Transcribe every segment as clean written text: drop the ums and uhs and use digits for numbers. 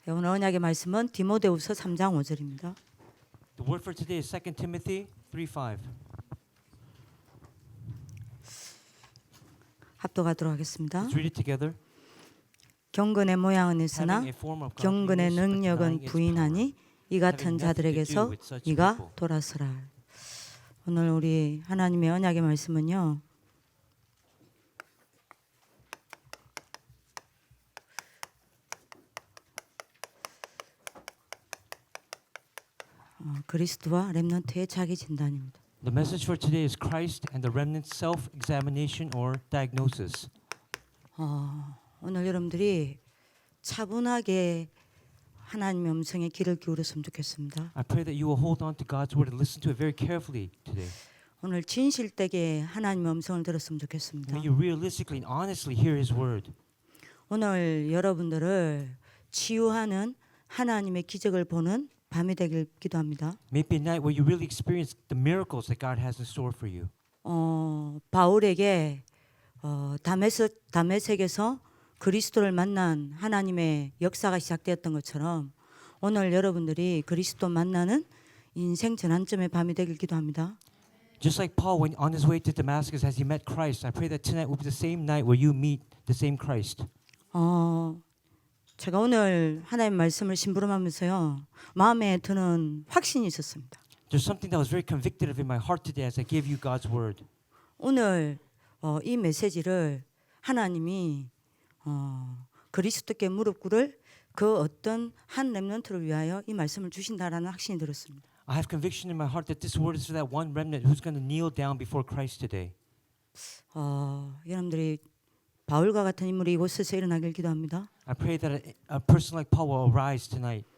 오늘 언약의 말씀은 디모데후서 3장 5절입니다. The word for today is 2 Timothy 3:5. 합독하도록 하겠습니다. Let's read it together. 경건의 모양은 있으나 Having a form of 경건의 godliness, but 능력은 denying its power. 부인하니 이 같은 자들에게서 with such 이가 people. 돌아서라. 오늘 우리 하나님의 언약의 말씀은요. 그리스도와 렘넌트의 자기 진단입니다. The message for today is Christ and the remnant self-examination or diagnosis. 오늘 여러분들이 차분하게 하나님의 음성에 귀를 기울였으면 좋겠습니다. I pray that you will hold on to God's word and listen to it very carefully today. 오늘 진실되게 하나님의 음성을 들었으면 좋겠습니다. May you realistically and honestly hear His word. 오늘 여러분들을 치유하는 하나님의 기적을 보는 밤이 되길 기도합니다. May it be a night where you really experience the miracles that God has in store for you. 바울에게 다메섹에서 그리스도를 만난 하나님의 역사가 시작되었던 것처럼 오늘 여러분들이 그리스도 만나는 인생 전환점의 밤이 되길 기도합니다. Just like Paul went on his way to Damascus as he met Christ, I pray that tonight will be the same night where you meet the same Christ. 제가 오늘 하나님 말씀을 심부름하면서요 마음에 드는 확신이 있었습니다. There's something that was very convicted of in my heart today as I gave you God's word. 오늘 이 메시지를 하나님이 그리스도께 무릎 꿇을 그 어떤 한 렘넌트를 위하여 이 말씀을 주신다라는 확신이 들었습니다. I have conviction in my heart that this word is for that one remnant who's going to kneel down before Christ today. 여러분들이 바울과 같은 인물이 이곳에서 일어나길 기도합니다. I pray that a person like Paul will arise tonight.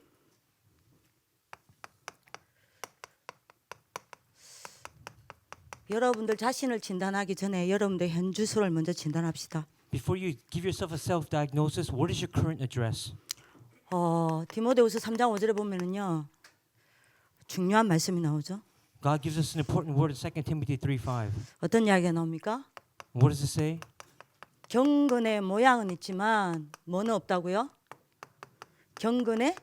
여러분들 자신을 진단하기 전에 여러분들 현 주소를 먼저 진단합시다. Before you give yourself a self-diagnosis, what is your current address? 디모데후서 3장 5절에 보면은요. 중요한 말씀이 나오죠. God gives us an important word in 2 Timothy 3:5. 어떤 이야기가 나옵니까? What does it say? 경건의 모양은 있지만 뭐는 없다고요? 경건의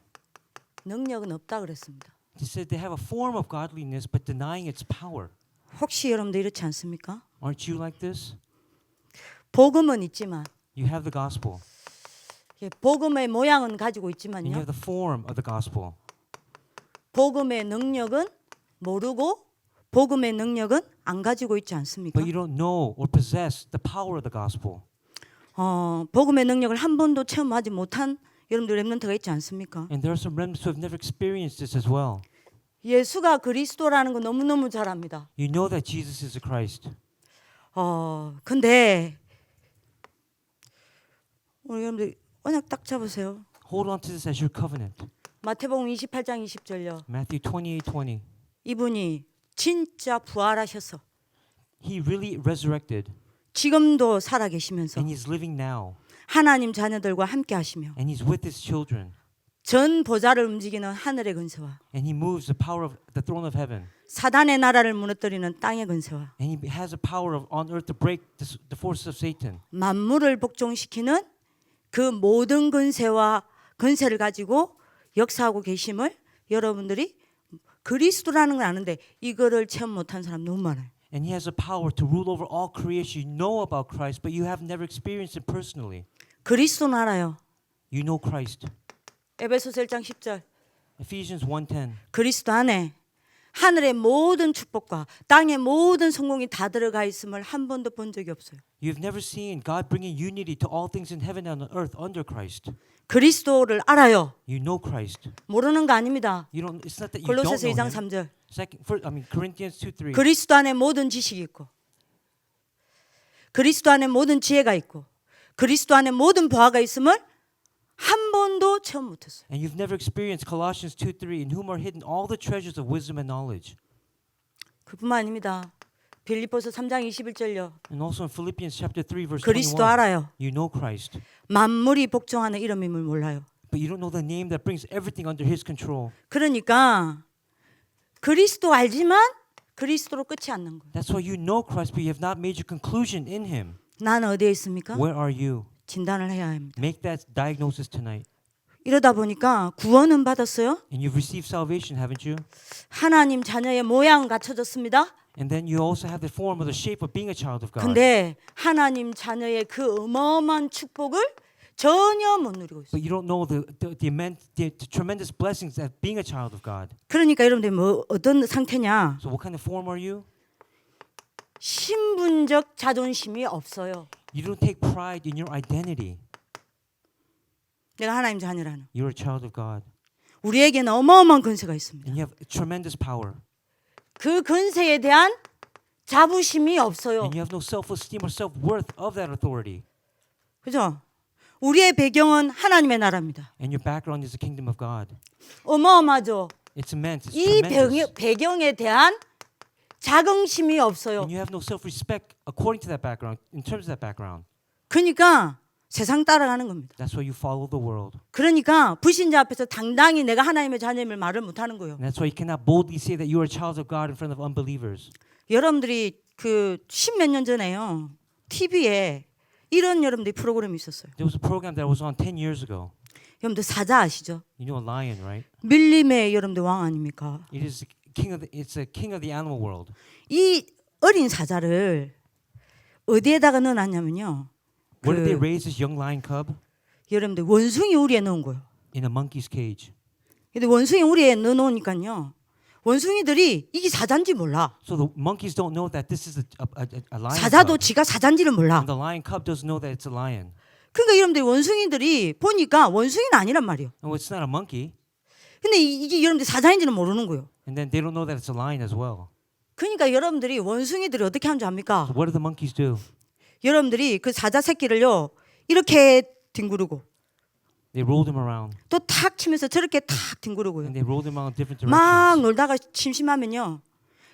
능력은 없다 그랬습니다. He said they have a form of godliness but denying its power. 혹시 여러분들 이렇지 않습니까? Aren't you like this? 복음은 있지만 You have the gospel. 복음의 모양은 가지고 And you 있지만요. have the form of the gospel. 복음의 능력은 모르고 복음의 능력은 안 가지고 있지 않습니까? But you don't know or possess the power of the gospel. 복음의 능력을 한 번도 체험하지 못한 여러분들 렘넌트가 있지 않습니까? And there are some remnants who have never experienced this as well. 예수가 그리스도라는 거 너무너무 잘 압니다. You know that Jesus is the Christ. 근데 우리 여러분들 언약 딱 잡으세요. Hold on to this as your covenant. 마태복음 28장 20절요. Matthew 28:20. 이분이 진짜 부활하셔서 He really resurrected 지금도 살아 계시면서 and he's living now 하나님 자녀들과 함께 하시며 and he's with his children 전 보좌를 움직이는 하늘의 근세와 and he moves the power of the throne of heaven 사단의 나라를 무너뜨리는 땅의 근세와 and he has a power of on earth to break the forces of Satan. 만물을 복종시키는 그 모든 근세를 가지고 역사하고 계심을 여러분들이 그리스도라는 걸 아는데 이거를 체험 못한 사람 너무 많아요. And he has the power to rule over all creation. You know about Christ, but you have never experienced it personally. 그리스도는 알아요. You know Christ. 에베소서 1장 10절. Ephesians 1:10. 그리스도 안에 하늘의 모든 축복과 땅의 모든 성공이 다 들어가 있음을 한 번도 본 적이 없어요. You've never seen God bringing unity to all things in heaven and on earth under Christ. 그리스도를 알아요. You know Christ. 모르는 거 아닙니다. It's not that you don't 골로새서 know 2장 him. 3절. Corinthians 2:3. 그리스도 안에 모든 지식이 있고 그리스도 안에 모든 지혜가 있고 그리스도 안에 모든 보화가 있음을 한 번도 체험 못했어요. And you've never experienced Colossians 2:3, in whom are hidden all the treasures of wisdom and knowledge. 그뿐만 아닙니다. 빌립보서 3장 21절요. And also in Philippians chapter 3 verse 그리스도 21. 알아요. You know Christ. 만물이 복종하는 이름임을 몰라요. But you don't know the name that brings everything under his control. 그러니까 그리스도 알지만 그리스도로 끝이 않는 거예요. That's why you know Christ, but you have not made your conclusion in him. 나는 어디에 있습니까? Where are you? 진단을 해야 합니다. Make that diagnosis tonight. 이러다 보니까 구원은 받았어요. And you've received salvation, haven't you? 하나님 자녀의 모양 갖춰졌습니다. And then you also have the form or the shape of being a child of God. 근데 하나님 자녀의 그 어마어마한 축복을 전혀 못 누리고 있어요. But you don't know the tremendous blessings of being a child of God. 그러니까 여러분들 뭐 어떤 상태냐? So what kind of form are you? 신분적 자존심이 없어요. You don't take pride in your identity. 내가 하나님 자녀라는. You're a child of God. 우리에게는 어마어마한 권세가 있습니다. And you have tremendous power. 그 권세에 대한 자부심이 없어요. And you have no self-esteem or self-worth of that authority. 그죠? 우리의 배경은 하나님의 나라입니다. And your background is the kingdom of God. 어마어마하죠. It's immense. It's 이 tremendous. 배경에 대한 자긍심이 없어요. And you have no self-respect according to that background, in terms of that background. 그러니까 세상 따라가는 겁니다. That's why you follow the world. 그러니까 불신자 앞에서 당당히 내가 하나님의 자녀임을 말을 못하는 거예요. And that's why you cannot boldly say that you are a child of God in front of unbelievers. 여러분들이 그 10몇 년 전에요. TV에 이런 여러분들이 프로그램이 있었어요. There was a program that was on 10 years ago. 여러분들 사자 아시죠? You know a lion, right? 밀림의 여러분들 왕 아닙니까? It is the king of it's the king of the animal world. 이 어린 사자를 어디에다가 넣어놨냐면요. Where did they raise this young lion cub? 여러분들 원숭이 우리에 넣은 거예요. In a monkey's cage. 근데 원숭이 우리에 넣어놓으니까요. 원숭이들이 이게 사자인지 몰라. So the monkeys don't know that this is a lion 사자도 cub. 지가 사자인지를 몰라. And the lion cub doesn't know that it's a lion. 그러니까 여러분들 원숭이들이 보니까 원숭이는 아니란 말이에요. And it's not a monkey. 근데 이게 여러분들 사자인지는 모르는 거예요. And then they don't know that it's a lion as well. 그러니까 여러분들이 원숭이들이 어떻게 하는 줄 압니까? So what do the monkeys do? 여러분들이 그 사자 새끼를요 이렇게 뒹구르고 They roll them around. 또 탁 치면서 저렇게 탁 뒹구르고요. And they roll them around different 막 directions. 놀다가 심심하면요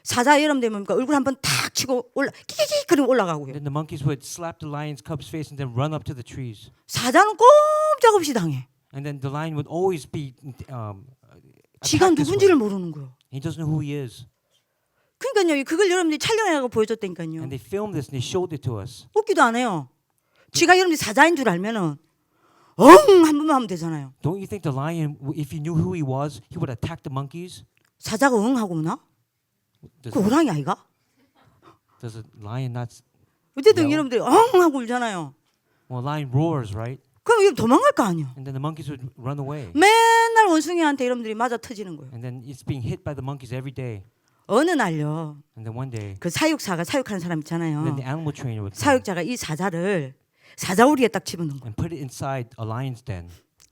사자 여러분들 뭡니까 얼굴 한번 탁 치고 올라 끼끼끼 그리고 올라가고요. Then the monkeys would slap the lion's cub's face and then run up to the trees. 사자는 꼼짝없이 당해. And then the lion would always be 지가 attacked this way. 누군지를 모르는 거예요. He doesn't know who he is. 그러니까요 그걸 여러분들이 촬영해가고 보여줬다니까요. And they filmed this and they showed it to us. 웃기도 안 해요. 지가 여러분들이 사자인 줄 알면은 엉 한 번만 하면 되잖아요. Don't you think the lion, if he knew who he was, he would attack the monkeys? 사자가 엉 하고 오나? 그 호랑이 아이가? Does a lion not? 어쨌든 No. 여러분들이 엉 하고 울잖아요. Well, a lion roars, right? 그럼 이거 도망갈 거 아니야. And then the monkeys would run away. 맨날 원숭이한테 여러분들이 맞아 터지는 거예요. And then it's being hit by the monkeys every day. 어느 날요. And then one day, 그 사육사가 사육하는 사람 있잖아요. then the animal trainer would come 사육자가 이 사자를 사자우리에 딱 집어넣은 거예요. and put it inside a lion's den.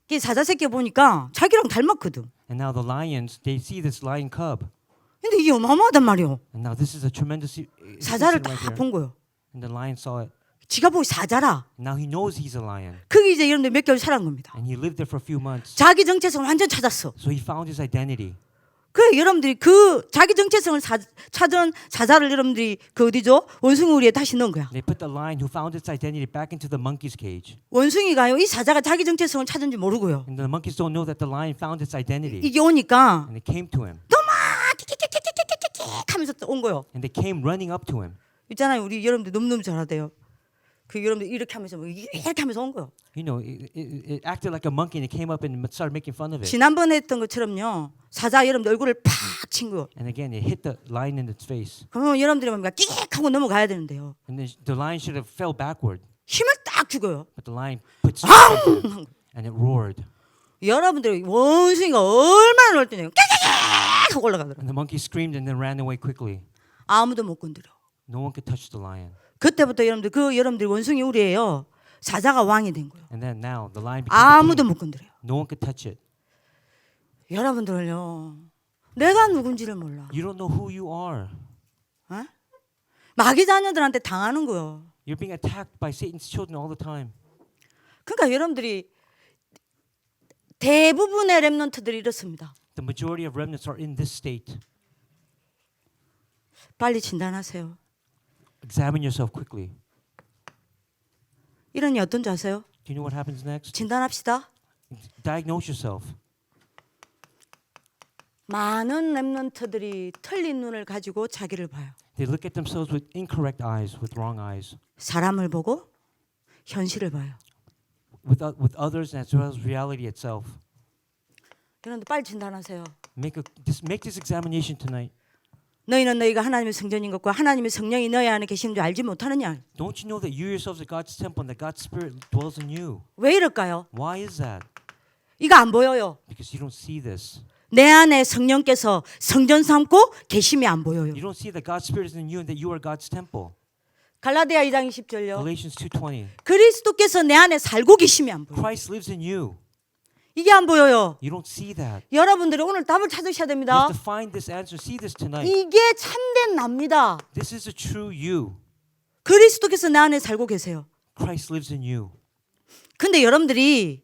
이 사자 새끼 보니까 자기랑 닮았거든. And now the lions, they see this lion cub. 근데 이게 어마어마하단 말이에요. And now this is a tremendous 사자를 incident right 딱 here. 본 거예요. And the lion saw it. 지가 보기 사자라. And now he knows he's a lion. 그게 이제 여러분들 몇 개월 살아온 겁니다. And he lived there for a few months. 자기 정체성을 완전 찾았어. So he found his identity. 그 여러분들이 그 자기 정체성을 찾은 사자를 여러분들이 그 어디죠? 원숭이 우리에 다시 넣은 거야. They put the lion who found its identity back into the monkey's cage. 원숭이가요 이 사자가 자기 정체성을 찾은지 모르고요. And the monkeys don't know that the lion found its identity. 이게 오니까 And they came to him. 막 킥킥킥킥킥킥 하면서 온 거요. And they came running up to him. 있잖아요 우리 여러분들 너무너무 잘하대요. 그 여러분들 이렇게 하면서 뭐 이렇게 하면서 온 거요. You know, it acted like a monkey and it came up and started making fun of it. 지난번에 했던 것처럼요 사자 여러분들 얼굴을 팍 친 거요. And again, it hit the lion in its face. 그러면 여러분들이 뭡니까 끽 하고 넘어가야 되는데요. And then the lion should have fell backward. 힘을 딱 주고요. But the lion put strength into it, and it roared. 여러분들이 원숭이가 얼마나 놀 때냐 끽 하고 올라가더라고요. And the monkey screamed and then ran away quickly. 아무도 못 건드려. No one could touch the lion. 그때부터 여러분들 여러분들 원숭이 우리예요. 사자가 왕이 된 거예요. And then now the lion became 아무도 the king. 못 건드려요. No one could touch it. 여러분들은요. 내가 누군지를 몰라. You don't know who you are. 어? 마귀 자녀들한테 당하는 거요. You're being attacked by Satan's children all the time. 그러니까 여러분들이 대부분의 렘넌트들이 이렇습니다. The majority of remnants are in this state. 빨리 진단하세요. Examine yourself quickly. 이러니 어떤 줄 아세요? Do you know what happens next? 진단합시다. Diagnose yourself. 많은 렘넌트들이 틀린 눈을 가지고 자기를 봐요. They look at themselves with incorrect eyes, with wrong eyes, 사람을 보고 현실을 봐요. with others as well as reality itself. 여러분들 빨리 진단하세요. Make this examination tonight. 너희는 너희가 하나님의 성전인 것과 하나님의 성령이 너희 안에 계시는 줄 알지 못하느냐? Don't you know that you yourselves are God's temple and that God's Spirit dwells in you? 왜 이럴까요? Why is that? 이거 안 보여요. Because you don't see this. 내 안에 성령께서 성전 삼고 계심이 안 보여요. You don't see that God's Spirit is in you and that you are God's temple. 갈라디아 2장 20절요. Galatians 2:20. 그리스도께서 내 안에 살고 계심이 안 보여요. Christ lives in you. 이게 안 보여요. You don't see that. 여러분들이 오늘 답을 찾으셔야 You 됩니다. have to find this answer. See this tonight. 이게 참된 납니다. This is a true you. 그리스도께서 내 안에 살고 계세요. Christ lives in you. 근데 여러분들이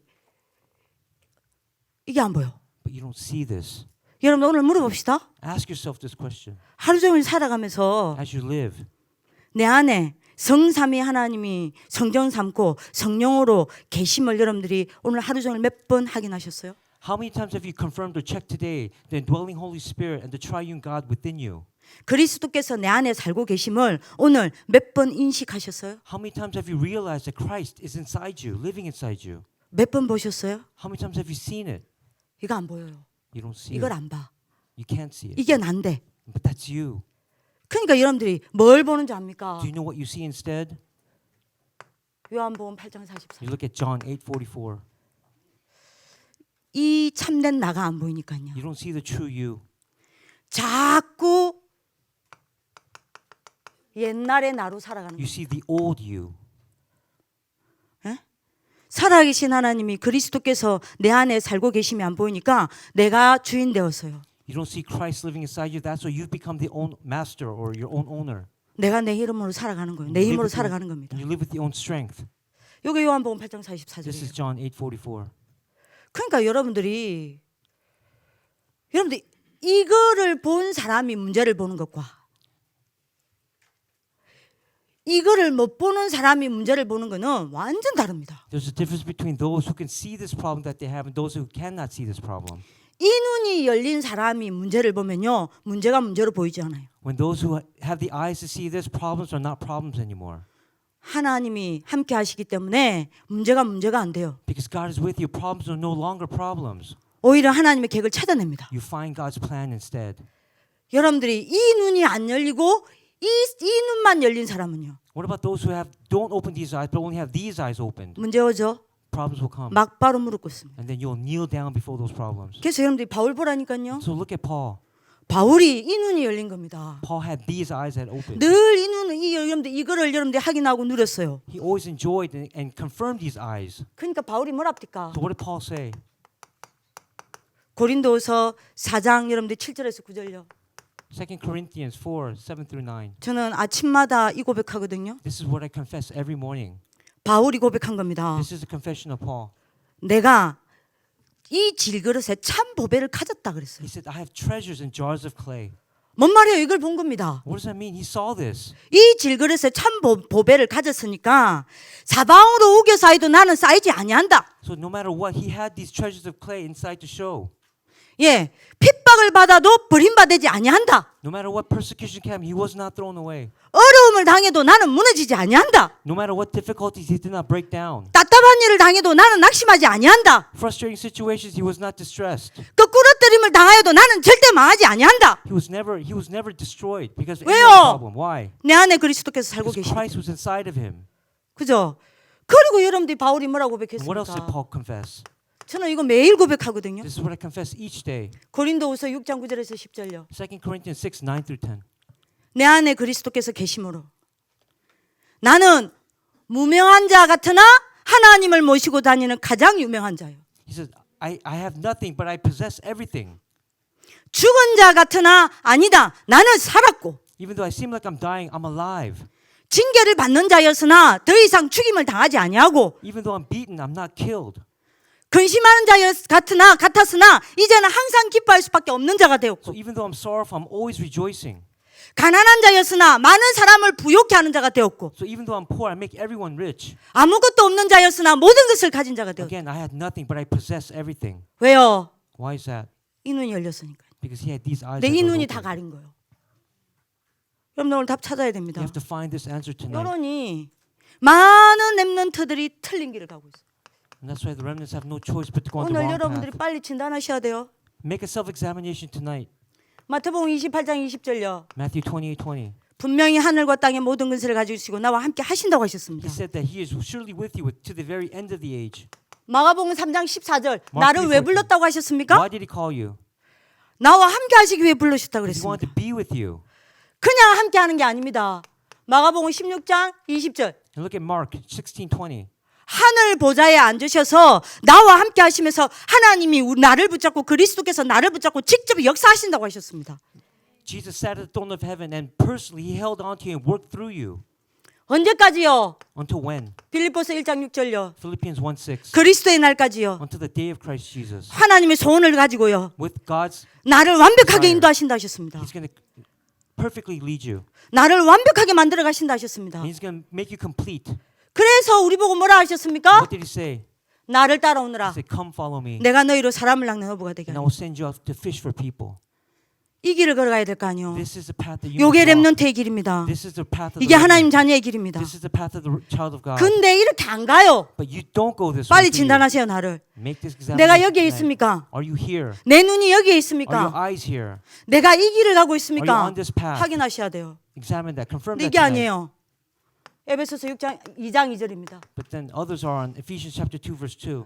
이게 안 보여. But you don't see this. 여러분 오늘 물어봅시다. Ask yourself this question. 하루 종일 살아가면서 As you live, 내 안에 성삼위 하나님이 성전 삼고 성령으로 계심을 여러분들이 오늘 하루 종일 몇 번 확인하셨어요? how many times have you confirmed or checked today the indwelling Holy Spirit and the triune God within you? 그리스도께서 내 안에 살고 계심을 오늘 몇 번 인식하셨어요? How many times have you realized that Christ is inside you, living inside you? 몇 번 보셨어요? How many times have you seen it? 이거 안 보여요. You don't see 이걸 it. 안 봐. You can't see it. 이게 난데. But that's you. 그러니까 여러분들이 뭘 보는지 압니까? Do you know what you see instead? 요한복음 8장 44. You look at John 8:44. 이 참된 나가 안 보이니까요. You don't see the true you. 자꾸 옛날의 나로 살아가는 You 거예요. see the old you. 살아계신 하나님이 그리스도께서 내 안에 살고 계심이 안 보이니까 내가 주인 되었어요. You don't see Christ living inside you. That's why you've become the own master or your own owner. 내가 내 이름으로 살아가는 거예요. 내 You live 힘으로 with your- 살아가는 겁니다. And you live with your own strength. 요게 요한복음 8장 This is 44절이에요. John 8:44. 그러니까 여러분들이 이거를 본 사람이 문제를 보는 것과 이거를 못 보는 사람이 문제를 보는 거는 완전 다릅니다. There's a difference between those who can see this problem that they have and those who cannot see this problem. 이 눈이 열린 사람이 문제를 보면요, 문제가 문제로 보이지 않아요. When those who have the eyes to see this, problems are not problems anymore. 하나님이 함께 하시기 때문에 문제가 안 돼요. Because God is with you, problems are no longer problems. 오히려 하나님의 계획을 찾아냅니다. You find God's plan instead. 여러분들이 이 눈이 안 열리고 이 눈만 열린 사람은요, What about those who don't open these eyes but only have these eyes opened? 문제 오죠. Problems will come. 막바로 무릎 꿇습니다. And then you'll kneel down before those problems. 그래서 여러분들이 바울 보라니까요. So look at Paul. 바울이 이 눈이 열린 겁니다. Paul had these eyes that opened. 늘 이 눈을 이거를 여러분들이 확인하고 누렸어요. He always enjoyed and confirmed these eyes. 그러니까 바울이 뭐랍니까? So what did Paul say? 고린도서 4장 여러분들 7절에서 9절요. 2 Corinthians 4:7-9. 저는 아침마다 이 고백하거든요. This is what I confess every morning. 바울이 고백한 겁니다. This is a confession of Paul. 내가 이 질그릇에 참 보배를 가졌다 그랬어요. He said, I have treasures in jars of clay. 뭔 말이에요? 이걸 본 겁니다. What does that mean? He saw this. 이 질그릇에 참 보배를 가졌으니까 사방으로 우겨 쌓여도 나는 쌓이지 아니한다. So no matter what, he had these treasures of clay inside to show. 예, 핍박을 받아도 버림받지 아니한다. No matter what persecution came, he was not thrown away. 어려움을 당해도 나는 무너지지 아니한다. No matter what difficulties, he did not break down. 답답한 일을 당해도 나는 낙심하지 아니한다. Frustrating situations, he was not distressed. 거꾸러뜨림을 당하여도 나는 절대 망하지 아니한다. He was never destroyed because of 왜요? any problem. Why? 내 안에 그리스도께서 살고 Because 계십니다. Christ was inside of him. 그죠? 그리고 여러분들이 바울이 뭐라고 And what else did 고백했습니까? Paul confess? 저는 이거 매일 고백하거든요. This is what I confess each day. 고린도후서 6장 9절에서 10절요. 2 Corinthians 6:9-10. 내 안에 그리스도께서 계심으로 나는 무명한 자 같으나 하나님을 모시고 다니는 가장 유명한 자요. He says, I have nothing, but I possess everything. 죽은 자 같으나 아니다. 나는 살았고 Even though I seem like I'm dying, I'm alive. 징계를 받는 자였으나 더 이상 죽임을 당하지 아니하고 Even though I'm beaten, I'm not killed. 근심하는 같았으나 이제는 항상 기뻐할 수밖에 없는 자가 So 되었고 even though I'm sorrowful, I'm always rejoicing. 가난한 자였으나 많은 사람을 부욕케 하는 자가 되었고 So even though I'm poor, I make everyone rich. 아무것도 없는 자였으나 모든 것을 가진 자가 되었고 Again, I had nothing, but I possess everything. 왜요? Why is that? 이 눈이 열렸으니까. Because he had these eyes. 내 that 이 were 눈이 다 open. 가린 거예요. 여러분 오늘 답 찾아야 You 됩니다. have to find this answer tonight. 여론이 많은 렘넌트들이 틀린 길을 가고 있어요. And that's why the remnants have no choice but to go on the 오늘 wrong 여러분들이 path. 빨리 진단하셔야 돼요. Make a self-examination tonight. 마태복음 28장 20절요. Matthew 28:20. 분명히 하늘과 땅의 모든 근세를 가지고 계시고 나와 함께 하신다고 하셨습니다. He said that he is surely with you to the very end of the age. 마가복음 3장 14절 나를 왜 3:14. 불렀다고 하셨습니까? Why did he call you? 나와 함께 하시기 위해 불러주셨다고 He wanted 그랬습니다. to be with you. 그냥 함께 하는 게 아닙니다. 마가복음 16장 20절 And look at Mark 16:20. 하늘 보좌에 앉으셔서 나와 함께 하시면서 하나님이 나를 붙잡고 그리스도께서 나를 붙잡고 직접 역사하신다고 하셨습니다. Jesus sat at the throne of heaven and personally he held on to you and worked through you. 언제까지요? Until when? 빌립보서 1장 6절요. Philippians 1:6. 그리스도의 날까지요. Until the day of Christ Jesus. 하나님의 소원을 가지고요. With God's, 나를 완벽하게 desire. 인도하신다 하셨습니다. He's going to perfectly lead you. 나를 완벽하게 만들어 가신다 하셨습니다. And he's going to make you complete. 그래서 우리 보고 뭐라 하셨습니까? What did he say? 나를 He 따라오느라 said, "Come follow me, 내가 너희로 사람을 낚는 어부가 되게 and I 하리. will send you out to fish for people." 이 길을 걸어가야 될 거 아니요. This is the path that you 요게 must walk. 렘넌트의 길입니다. This is the path of 이게 the 하나님 remnant. 자녀의 길입니다. This is the path of the child of God. 근데 이렇게 안 가요. But you don't go this way. 빨리 do you? 진단하세요 나를. Make this 내가 examination 여기에 tonight. 있습니까? Are you here? 내 눈이 여기에 Are your 있습니까? eyes here? 내가 이 길을 가고 Are you 있습니까? on this path? 확인하셔야 돼요. Examine that. Confirm 근데 that 이게 tonight. 아니에요. 에베소서 2장 2절입니다. But then others are on Ephesians chapter 2 verse 2.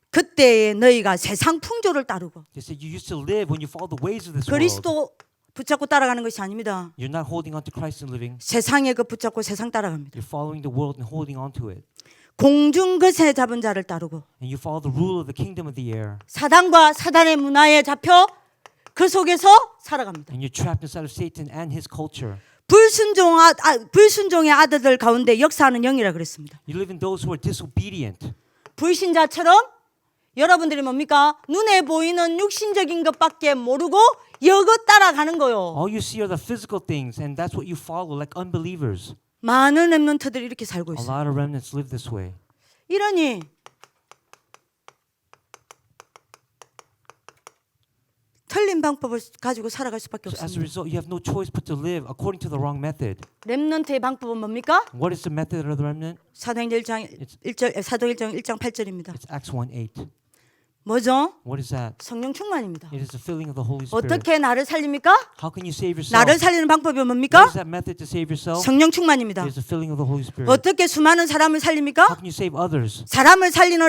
그때에 너희가 세상 풍조를 따르고 They said you used to live when you follow the ways of this world. 그리스도 붙잡고 따라가는 것이 아닙니다. You're not holding on to Christ and living. 세상에 그 붙잡고 세상 따라갑니다. You're following the world and holding on to it. 공중 거세 잡은 자를 따르고 And you follow the rule of the kingdom of the air. 사단과 사단의 문화에 잡혀 그 속에서 살아갑니다. And you're trapped inside of Satan and his culture. 불순종의 아들들 가운데 역사하는 영이라 그랬습니다. You live in those who are disobedient. 불신자처럼 여러분들이 뭡니까? 눈에 보이는 육신적인 것밖에 모르고 이것 따라가는 거요. All you see are the physical things, and that's what you follow, like unbelievers. 많은 렘넌트들이 이렇게 살고 A 있어요. lot of remnants live this way. 이러니 틀린 방법을 가지고 살아갈 수밖에 So as a 없습니다. result, you have no choice but to live according to the wrong method. 렘넌트의 방법은 뭡니까? What is the method of the remnant? 사도행전 1장 1장 8절입니다. It's Acts 1:8. 뭐죠? What is that? 성령 충만입니다. It is the filling of the Holy Spirit. 어떻게 나를 살립니까? How can you save yourself? 나를 살리는 방법이 What 뭡니까? is that method to save yourself? 성령 충만입니다. It is the filling of the Holy Spirit. 어떻게 수많은 사람을 How 살립니까? can you save others? 사람을 살리는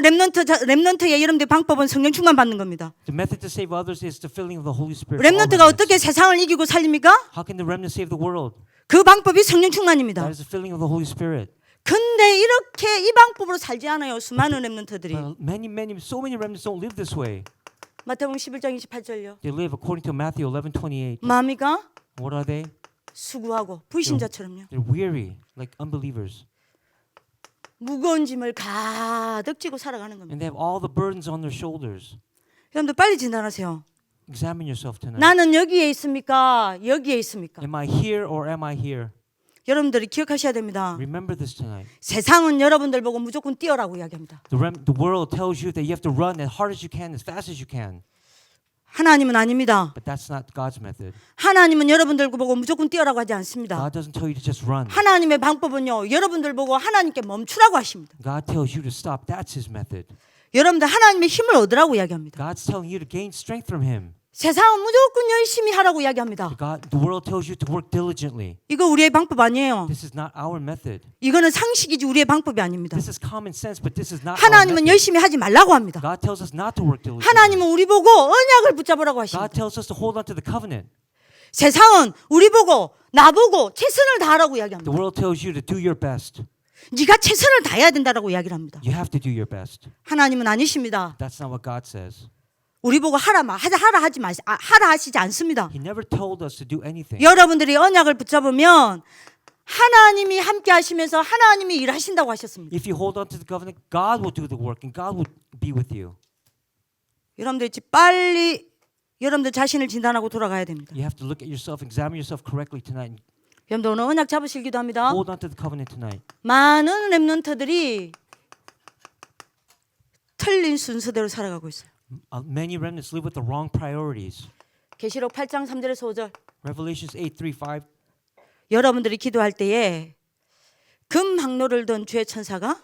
렘넌트의 여러분들 방법은 성령 충만 받는 겁니다. The method to save others is the filling of the Holy Spirit. for all 렘넌트가 remnants. 어떻게 세상을 이기고 살립니까? How can the remnant save the world? 그 방법이 성령 충만입니다. That is the filling of the Holy Spirit. 근데 이렇게 이 방법으로 살지 않아요. 수많은 렘넌트들이. But so many remnants don't live this way. 마태복음 11장 28절요. They live according to Matthew 11:28. 뭡니까? What are they? 수고하고 불신자처럼요. They're weary, like unbelievers. 무거운 짐을 가득 지고 살아가는 겁니다. And they have all the burdens on their shoulders. 여러분들 빨리 진단하세요. Examine yourself tonight. 나는 여기에 있습니까? 여기에 있습니까? Am I here or am I here? 여러분들이 기억하셔야 됩니다. Remember this tonight. 세상은 여러분들 보고 무조건 뛰어라고 이야기합니다. The world tells you that you have to run as hard as you can, as fast as you can. 하나님은 아닙니다. But that's not God's method. 하나님은 여러분들 보고 무조건 뛰어라고 하지 않습니다. God doesn't tell you to just run. 하나님의 방법은요. 여러분들 보고 하나님께 멈추라고 하십니다. God tells you to stop. That's His method. 여러분들 하나님의 힘을 얻으라고 이야기합니다. God's telling you to gain strength from Him. 세상은 무조건 열심히 하라고 이야기합니다. The world tells you to work diligently. 이거 우리의 방법 아니에요. This is not our method. 이거는 상식이지 우리의 방법이 아닙니다. This is common sense, but this is not our 하나님은 method. 열심히 하지 말라고 합니다. God tells us not to work diligently. 하나님은 우리 보고 언약을 붙잡으라고 God 하십니다. tells us to hold on to the covenant. 세상은 우리 보고 나보고 최선을 다하라고 이야기합니다. The world tells you to do your best. 네가 최선을 다해야 된다라고 이야기를 합니다. You have to do your best. 하나님은 아니십니다. That's not what God says. 우리 보고 하라 하시지 않습니다. He never told us to do anything. 여러분들이 언약을 붙잡으면 하나님이 함께 하시면서 하나님이 일하신다고 하셨습니다. If you hold on to the covenant, God will do the work and God will be with you. 여러분들 빨리 여러분들 자신을 진단하고 돌아가야 됩니다. You have to look at yourself, examine yourself correctly tonight. 여러분들 오늘 언약 잡으실 기도합니다. Hold on to the covenant tonight. 많은 렘넌트들이 틀린 순서대로 살아가고 있어요. Many remnants live with the wrong priorities. 계시록 8장 3절에서 5절. Revelations 8:3-5. 여러분들이 기도할 때에 금 항로를 든 주의 천사가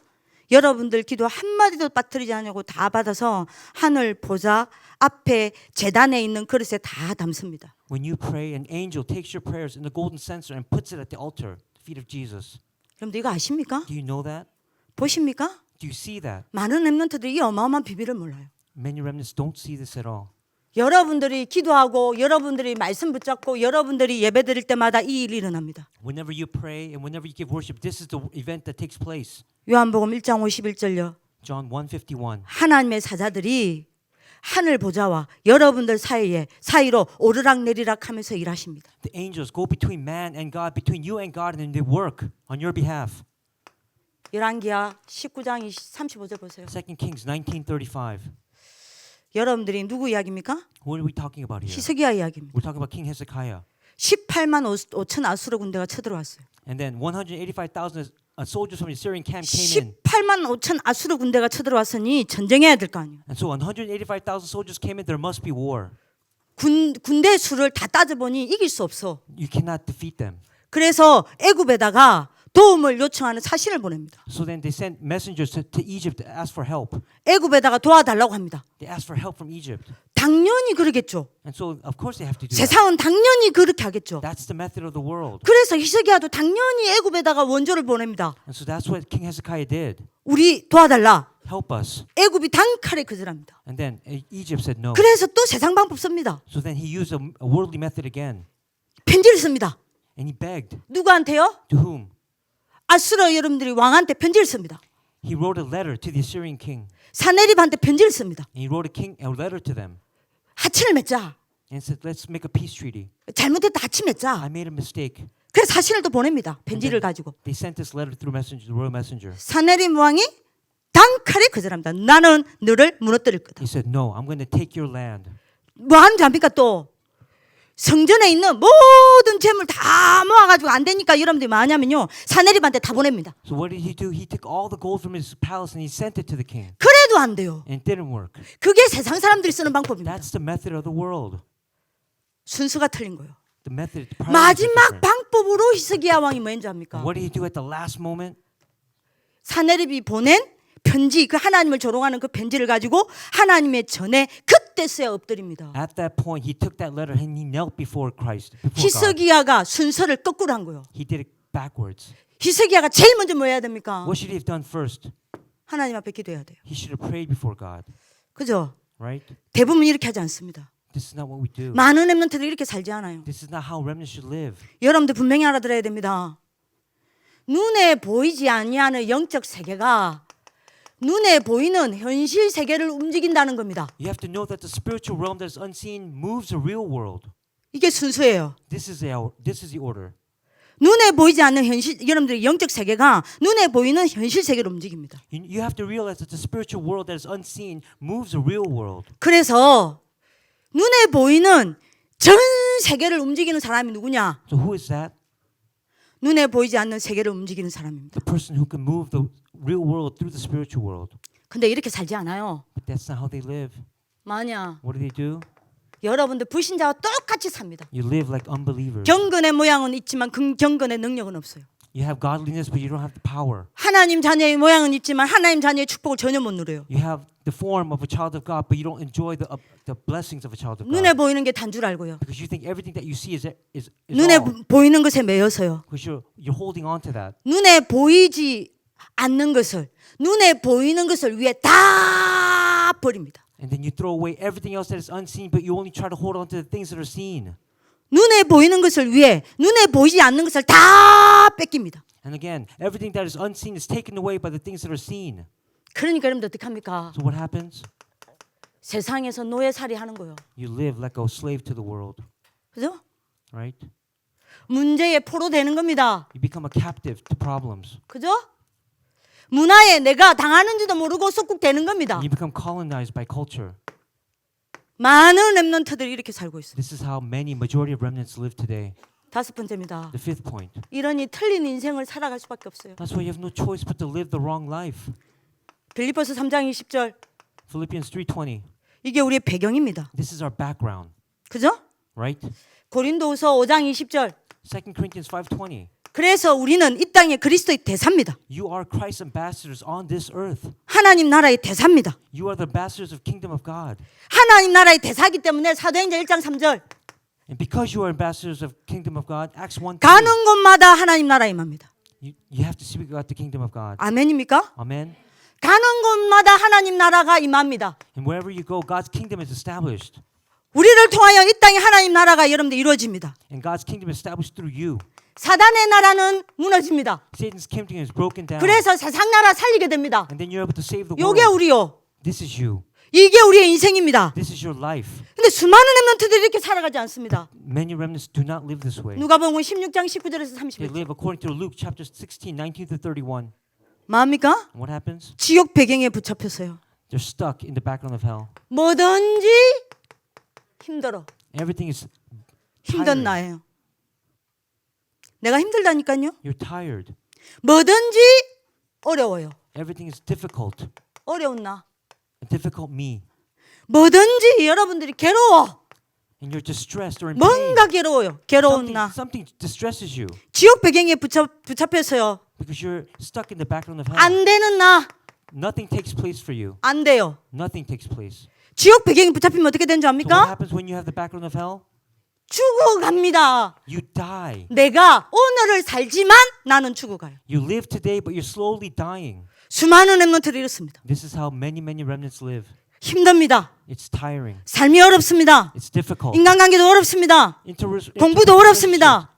여러분들 기도 한마디도 빠뜨리지 않냐고 다 받아서 하늘 보좌 앞에 제단에 있는 그릇에 다 담습니다. When you pray, an angel takes your prayers in the golden censer and puts it at the altar, the feet of Jesus. 여러분들 이거 아십니까? Do you know that? 보십니까? Do you see that? 많은 렘넌트들이 이 어마어마한 비밀을 몰라요. Many remnants don't see this at all. 여러분들이 기도하고 여러분들이 말씀 붙잡고 여러분들이 예배 드릴 때마다 이 일이 일어납니다. Whenever you pray and whenever you give worship, this is the event that takes place. 요한복음 1장 51절요. John 1:51. 하나님의 사자들이 하늘 보좌와 여러분들 사이로 오르락내리락 하면서 일하십니다. The angels go between man and God, between you and God, and they work on your behalf. 열왕기하 19장 35절 보세요. 2 Kings 19:35. 여러분들이 누구 이야기입니까? What are we talking about here? 히스기야 이야기입니다. We're talking about King Hezekiah. 18만 5천 아수르 군대가 쳐들어왔어요. And then 185,000 soldiers from the Syrian camp came in. 18만 5천 아수르 군대가 쳐들어왔으니 전쟁해야 될 거 아니에요. And so 185,000 soldiers came in, there must be war. 군대 수를 다 따져보니 이길 수 없어. You cannot defeat them. 그래서 애굽에다가 도움을 요청하는 사신을 보냅니다. So then they sent messengers to Egypt to ask for help. 애굽에다가 도와달라고 합니다. They asked for help from Egypt. 당연히 그러겠죠. And so of course they have to do that. 세상은 당연히 그렇게 하겠죠. That's the method of the world. 그래서 히스기야도 당연히 애굽에다가 원조를 보냅니다. And so that's what King Hezekiah did. 우리 도와달라. Help us. 애굽이 단칼에 거절합니다. And then Egypt said no. 그래서 또 세상 방법 씁니다. So then he used a worldly method again. 편지를 씁니다. And he begged. 누구한테요? To whom? 아수르 여러분들이 왕한테 편지를 씁니다. He wrote a letter to the Assyrian king. 사네립한테 편지를 씁니다. And he wrote a letter to them. 하친을 맺자. And said, let's make a peace treaty. 잘못했다 하치 I 맺자. made a mistake. 그래서 사신을 또 보냅니다. 편지를 가지고. They sent this letter through messenger, the royal messenger. 사네립 왕이 단칼에 거절합니다. 나는 너를 무너뜨릴 거다. He said, no, I'm going to take your land. 뭐 하는 줄 압니까 또? 성전에 있는 모든 재물 다 모아가지고 안 되니까 여러분들이 뭐 하냐면요. 사네립한테 다 보냅니다. So what did he do? He took all the gold from his palace and he sent it to the king. 그래도 안 돼요. And it didn't work. 그게 세상 사람들이 쓰는 방법입니다. That's the method of the world. 순수가 틀린 거예요. The method. The priorities are 마지막 different. 방법으로 히스기야 왕이 뭐 했는지 압니까? What did he do at the last moment? 사네립이 보낸 편지, 그 하나님을 조롱하는 그 편지를 가지고 하나님의 전에 그때서야 엎드립니다. At that point, he took that letter and he knelt before Christ. Before God. 히스기야가 순서를 거꾸로 한 거예요. He did it backwards. 히스기야가 제일 먼저 뭐 해야 됩니까? What should he have done first? 하나님 앞에 기도해야 돼요. He should have prayed before God, 그죠? right? 대부분 이렇게 하지 않습니다. This is not what we do. 많은 렘넌트들이 이렇게 살지 않아요. This is not how remnants should live. 여러분들 분명히 알아들어야 됩니다. 눈에 보이지 아니하는 영적 세계가 눈에 보이는 현실 세계를 움직인다는 겁니다. You have to know that the spiritual realm that is unseen moves the real world. 이게 순수예요. This is the order. 눈에 보이지 않는 현실, 여러분들의 영적 세계가 눈에 보이는 현실 세계를 움직입니다. You have to realize that the spiritual world that is unseen moves the real world. 그래서 눈에 보이는 전 세계를 움직이는 사람이 누구냐? So who is that? 눈에 보이지 않는 세계를 움직이는 사람입니다. The person who can move the real world through the spiritual world. 근데 이렇게 살지 않아요. But that's not how they live. 뭐냐? What do? 여러분들 불신자와 똑같이 삽니다. You live like unbelievers. 경건의 모양은 있지만 경건의 능력은 없어요. You have godliness, but you don't have the power. 하나님 자녀의 모양은 있지만 하나님 자녀의 축복을 전혀 못 누려요. You have the form of a child of God, but you don't enjoy the blessings of a child of God. 눈에 보이는 게 단 줄 알고요. Because you think everything that you see is 눈에 all. 보이는 것에 매여서요. Because you're holding on to that. 눈에 보이지 않는 것을, 눈에 보이는 것을 위해 다 버립니다. And then you throw away everything else that is unseen, but you only try to hold on to the things that are seen. 눈에 보이는 것을 위해 눈에 보이지 않는 것을 다 뺏깁니다. And again, everything that is unseen is taken away by the things that are seen. 그러니까 여러분들 어떻게 합니까? So what happens? 세상에서 노예살이 하는 거예요. You live like a slave to the world, 그죠? right? 문제에 포로되는 겁니다. You become a captive to problems. 그죠? 문화에 내가 당하는지도 모르고 속국되는 겁니다. You become colonized by culture. 많은 렘넌트들이 이렇게 살고 있어요. This is how majority of remnants live today. 다섯 번째입니다. The fifth point. 이러니 틀린 인생을 살아갈 수밖에 없어요. That's why you have no choice but to live the wrong life. 빌립보서 3장 20절. Philippians 3:20. 이게 우리의 배경입니다. This is our background, 그죠? right? 고린도후서 5장 20절. 2 Corinthians 5:20. 그래서 우리는 이 땅에 그리스도의 대사입니다. You are Christ's ambassadors on this earth. 하나님 나라의 대사입니다. You are the ambassadors of kingdom of God. 하나님 나라의 대사이기 때문에 사도행전 1장 3절 And because you are ambassadors of kingdom of God, Acts 1:2. 가는 곳마다 하나님 나라 임합니다. You have to speak about the kingdom of God. 아멘입니까? Amen. 가는 곳마다 하나님 나라가 임합니다. And wherever you go, God's kingdom is established. 우리를 통하여 이 땅에 하나님 나라가 여러분들 이루어집니다. And God's kingdom is established through you. 사단의 나라는 무너집니다. Satan's kingdom is broken down. 그래서 세상 나라 살리게 됩니다. And then you're able to save the 요게 world. 우리요. This is you. 이게 우리의 인생입니다. This is your life. 근데 수많은 렘넌트들이 이렇게 살아가지 않습니다. Many remnants do not live this way. 누가복음 16장 19절에서 They 30절. live according to Luke chapter 16, 19 to 31. 뭡니까? And what happens? 지옥 배경에 붙잡혔어요. They're stuck in the background of hell. 뭐든지 힘들어. Everything is 힘든 tiring. 나예요. 내가 힘들다니까요. You're tired. 뭐든지 어려워요. Everything is difficult. 어려운 나. A difficult me. 뭐든지 여러분들이 괴로워. And you're distressed or in pain. 뭔가 괴로워요. 괴로운 나. Something distresses you 지옥 배경에 붙잡혀서요. because you're stuck in the background of hell. 안 되는 나. Nothing takes place for you. 안 돼요. Nothing takes place. 지옥 배경에 붙잡히면 어떻게 되는 줄 So what 압니까? happens when you have the background of hell? 죽어갑니다. You die. 내가 오늘을 살지만 나는 죽어가요. You live today, but you're slowly dying. 수많은 렘넌트들이 이렇습니다. This is how many remnants live. 힘듭니다. It's tiring. 삶이 어렵습니다. It's difficult. 인간관계도 어렵습니다. Interrelationships, 공부도 어렵습니다.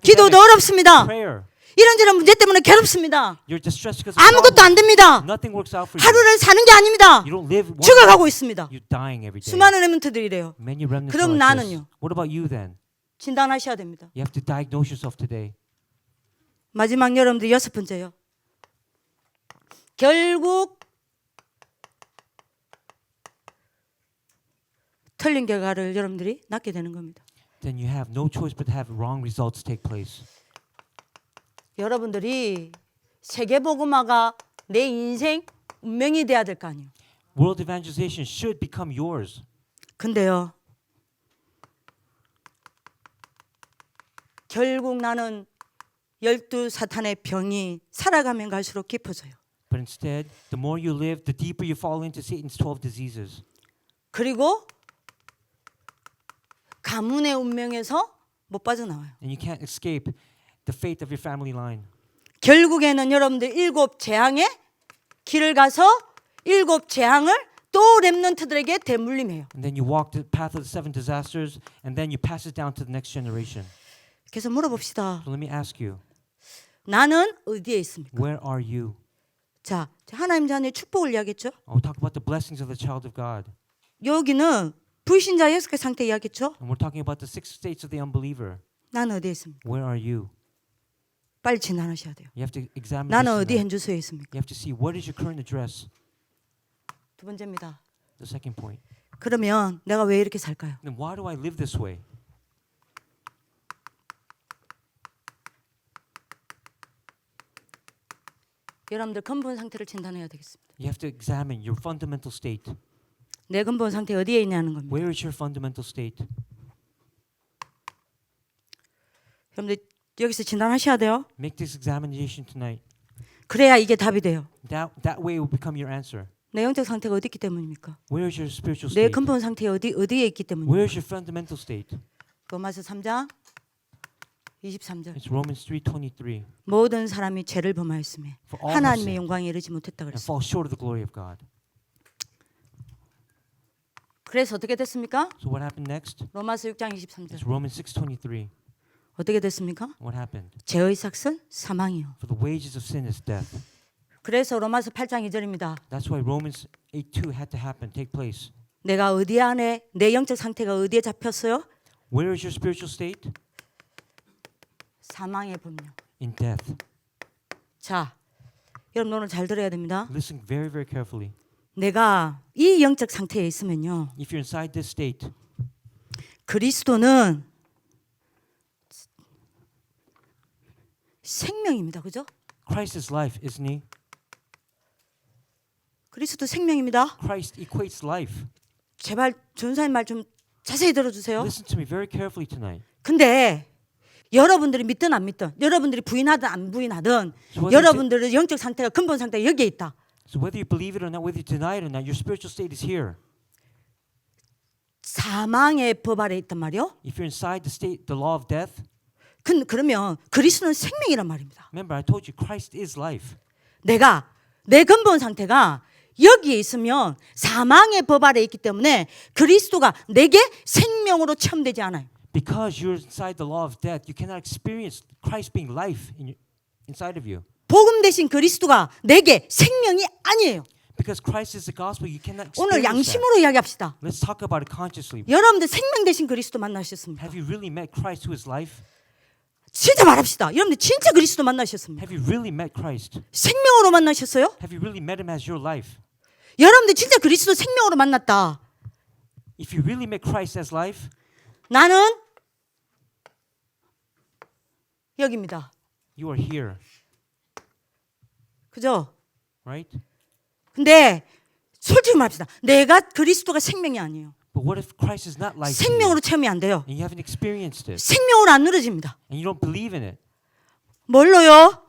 기도도 academics, 어렵습니다. prayer. 이런저런 문제 때문에 괴롭습니다. You're distressed because 아무것도 안 됩니다. nothing works out for you. 하루를 사는 게 아닙니다. You don't live one 죽어가고 day. 있습니다. You're dying every day. 수많은 렘넌트들이 이래요. Many remnants 그럼 are like this. 나는요? What about you then? 진단하셔야 됩니다. You have to diagnose yourself today. 마지막 여러분들 6번째요. 결국 틀린 결과를 여러분들이 낳게 되는 겁니다. Then you have no choice but to have wrong results take place. 여러분들이 세계복음화가 내 인생 운명이 돼야 될 거 아니에요. World evangelization should become yours. 근데요. 결국 나는 12 사탄의 병이 살아가면 갈수록 깊어져요. But instead, the more you live, the deeper you fall into Satan's 12 diseases. 그리고 가문의 운명에서 못 빠져나와요. And you can't escape the fate of your family line. 결국에는 여러분들 7 재앙의 길을 가서 7 재앙을 또 렘넌트들에게 대물림해요. And then you walk the path of the 7 disasters, and then you pass it down to the next generation. 그래서 물어봅시다. So let me ask you, 나는 어디에 있습니까? where are you? 자, 하나님 자녀의 축복을 이야기했죠. We talk about the blessings of the child of God. 여기는 불신자 6개 상태 이야기했죠. And we're talking about the 6 states of the unbeliever. 나는 어디에 있습니까? Where are you? 빨리 진단하셔야 돼요. You have to examine 나는 this 어디 tonight. 현주소에 있습니까? You have to see what is your current address. 두 번째입니다. The second point. 그러면 내가 왜 이렇게 살까요? Then why do I live this way? 여러분들 근본 상태를 진단해야 되겠습니다. You have to examine your fundamental state. 내 근본 상태 어디에 있냐는 겁니다. Where is your fundamental state? 여러분들 여기서 진단하셔야 돼요. Make this examination tonight. 그래야 이게 답이 돼요. That way will become your answer. 내 영적 상태가 어디 있기 때문입니까? Where is your spiritual 내 state? 근본 상태 어디에 있기 때문입니까? Where is your fundamental state? 로마서 3장 23절. It's Romans 3:23. 모든 사람이 죄를 범하였음에 For all have 하나님의 sinned 영광에 이르지 못했다 and 그랬어요. fall short of the glory of God. 그래서 어떻게 됐습니까? So what happened next? 로마서 6장 23절. It's Romans 6:23. 어떻게 됐습니까? What happened? 죄의 삭은 사망이요. For the wages of sin is death. 그래서 로마서 8장 2절입니다. That's why Romans 8:2 had to happen, take place. 내가 어디 안에 내 영적 상태가 어디에 잡혔어요? Where is your spiritual state? 사망의 법령. In death. 자, 여러분 오늘 잘 들어야 됩니다. Listen very, very carefully. 내가 이 영적 상태에 있으면요. If you're inside this state, 그리스도는 생명입니다. 그죠? Christ is life, isn't he? 그리스도 생명입니다. Christ equates life. 제발 전사님 말 좀 자세히 들어주세요. Listen to me very carefully tonight. 근데 여러분들이 믿든 안 믿든, 여러분들이 부인하든 안 부인하든, So whether 여러분들의 영적 상태가 근본 상태가 여기에 있다. So whether you believe it or not, whether you deny it or not, your spiritual state is here. 사망의 법 아래 있단 말이요. If you're inside the state, the law of death, 그러면 그리스도는 생명이란 말입니다. remember I told you Christ is life. 내가 내 근본 상태가 여기에 있으면 사망의 법 아래 있기 때문에 그리스도가 내게 생명으로 체험되지 않아요. Because you're inside the law of death, you cannot experience Christ being life inside of you. 복음 대신 그리스도가 내게 생명이 아니에요. Because Christ is the gospel, you cannot 오늘 experience that. 양심으로 이야기합시다. Let's talk about it consciously. 여러분들 생명 대신 그리스도 만나셨습니까? Have you really met Christ who is life? 진짜 말합시다. 여러분들 진짜 그리스도 만나셨습니까? Have you really met Christ? 생명으로 만나셨어요? Have you really met him as your life? 여러분들 진짜 그리스도 생명으로 만났다. If you really met Christ as life, 나는 여기입니다. you are here, 그죠? right? 근데 솔직히 말합시다. 내가 그리스도가 생명이 아니에요. But what if Christ is not life to you, 생명으로 체험이 안 돼요. and you haven't experienced it, 생명으로 안 누려집니다. and you don't believe in it? 뭘로요?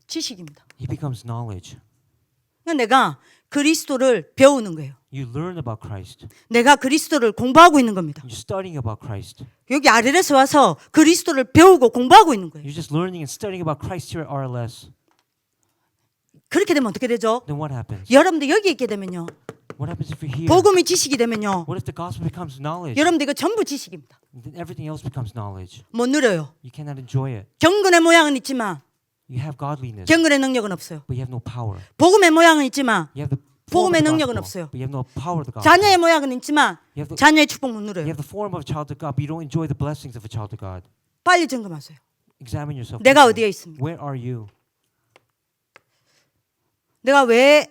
지식입니다. It becomes knowledge. 그러니까 내가 그리스도를 배우는 거예요. You learn about Christ. 내가 그리스도를 공부하고 있는 겁니다. You're studying about Christ. 여기 RL에서 와서 그리스도를 배우고 공부하고 있는 거예요. You're just learning and studying about Christ here at RLS. 그렇게 되면 어떻게 되죠? Then what happens? 여러분들 여기 있게 되면요. What happens if you're here? 복음이 지식이 되면요. What if the gospel becomes knowledge? 여러분들 이거 전부 지식입니다. Then everything else becomes knowledge. 못 누려요. You cannot enjoy it. 경건의 모양은 있지만 You have godliness, 경건의 능력은 없어요. but you have no power. 복음의 모양은 있지만 You have the form 복음의 of the 능력은 gospel, 없어요. but you have no power of the gospel. 자녀의 모양은 있지만 You have the, 자녀의 축복 못 you 누려요. have the form of a child of God, but you don't enjoy the blessings of a child of God. 빨리 점검하세요. Examine yourself. 내가 quickly. 어디에 있습니까? Where are you? 내가 왜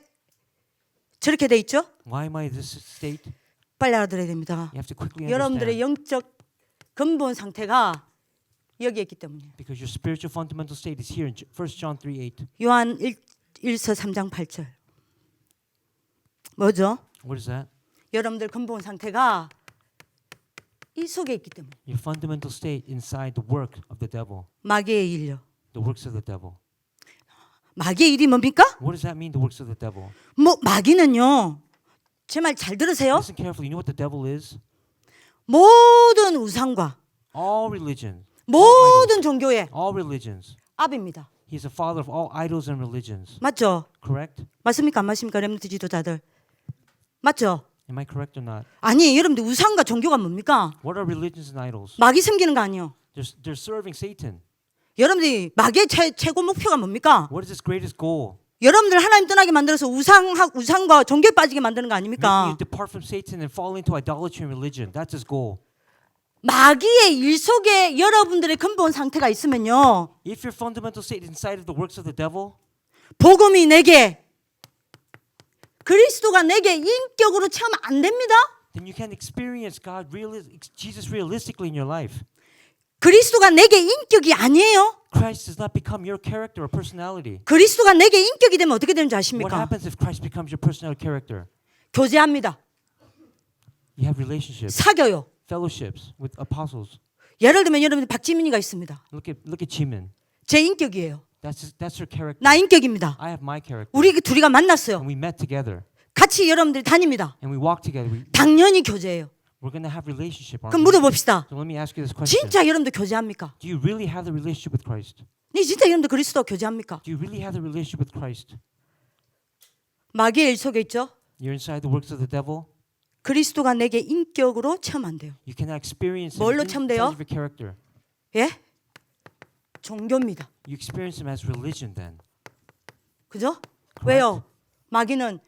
저렇게 돼 있죠? Why am I in this state? 빨리 알아들어야 됩니다. You have to quickly 여러분들의 understand. 영적 근본 상태가 여기에 있기 때문이에요. Because your spiritual fundamental state is here in 1 John 3:8. 요한 1서 3장 8절. 뭐죠? What is that? 여러분들 근본 상태가 이 속에 있기 때문에. Your fundamental state inside the work of the devil. 마귀의 일요. The works of the devil. 마귀의 일이 뭡니까? What does that mean, the works of the devil? 뭐 마귀는요. 제 말 잘 들으세요. Listen carefully. You know what the devil is? 모든 우상과 All religion. 모든 종교의 All religions. 압입니다. He's the father of all idols and religions. 맞죠? Correct? 맞습니까? 안 맞습니까? 렘넌트 지도자들. 맞죠? Am I correct or not? 아니, 여러분들 우상과 종교가 뭡니까? What are religions and idols? 마귀 섬기는 거 아니요. They're serving Satan. 여러분들이 마귀의 최고 목표가 뭡니까? What is his greatest goal? 여러분들 하나님 떠나게 만들어서 우상과 종교에 빠지게 만드는 거 Making 아닙니까? you depart from Satan and fall into idolatry and religion. That's his goal. 마귀의 일 속에 여러분들의 근본 상태가 있으면요. If your fundamental state is inside of the works of the devil, 복음이 내게 그리스도가 내게 인격으로 체험 안 됩니다. then you can experience Jesus realistically in your life. 그리스도가 내게 인격이 아니에요. Christ does not become your character or personality. 그리스도가 내게 인격이 되면 어떻게 되는지 What 아십니까? happens if Christ becomes your personality character? 교제합니다. You have relationships, 사겨요. fellowships with apostles. 예를 들면 여러분들 박지민이가 있습니다. Look at Jimin. 제 인격이에요. That's her character. 나 인격입니다. I have my character. 우리 둘이가 만났어요. And we met together. 같이 여러분들이 다닙니다. And we walk together. 당연히 교제예요. We're going to have relationship. aren't 그럼 we? 물어봅시다. So let me ask you this question. 진짜 여러분들 교제합니까? Do you really have the relationship with Christ? 네, 진짜 여러분들 그리스도와 교제합니까? Do you really have the relationship with Christ? 마귀의 일 속에 있죠. You're inside the works of the devil. 그리스도가 내게 인격으로 체험 안 돼요. You cannot experience him 뭘로 inside 체험돼요? of your character. 예? 종교입니다. You experience him as religion then. 그죠? 왜요? 마귀는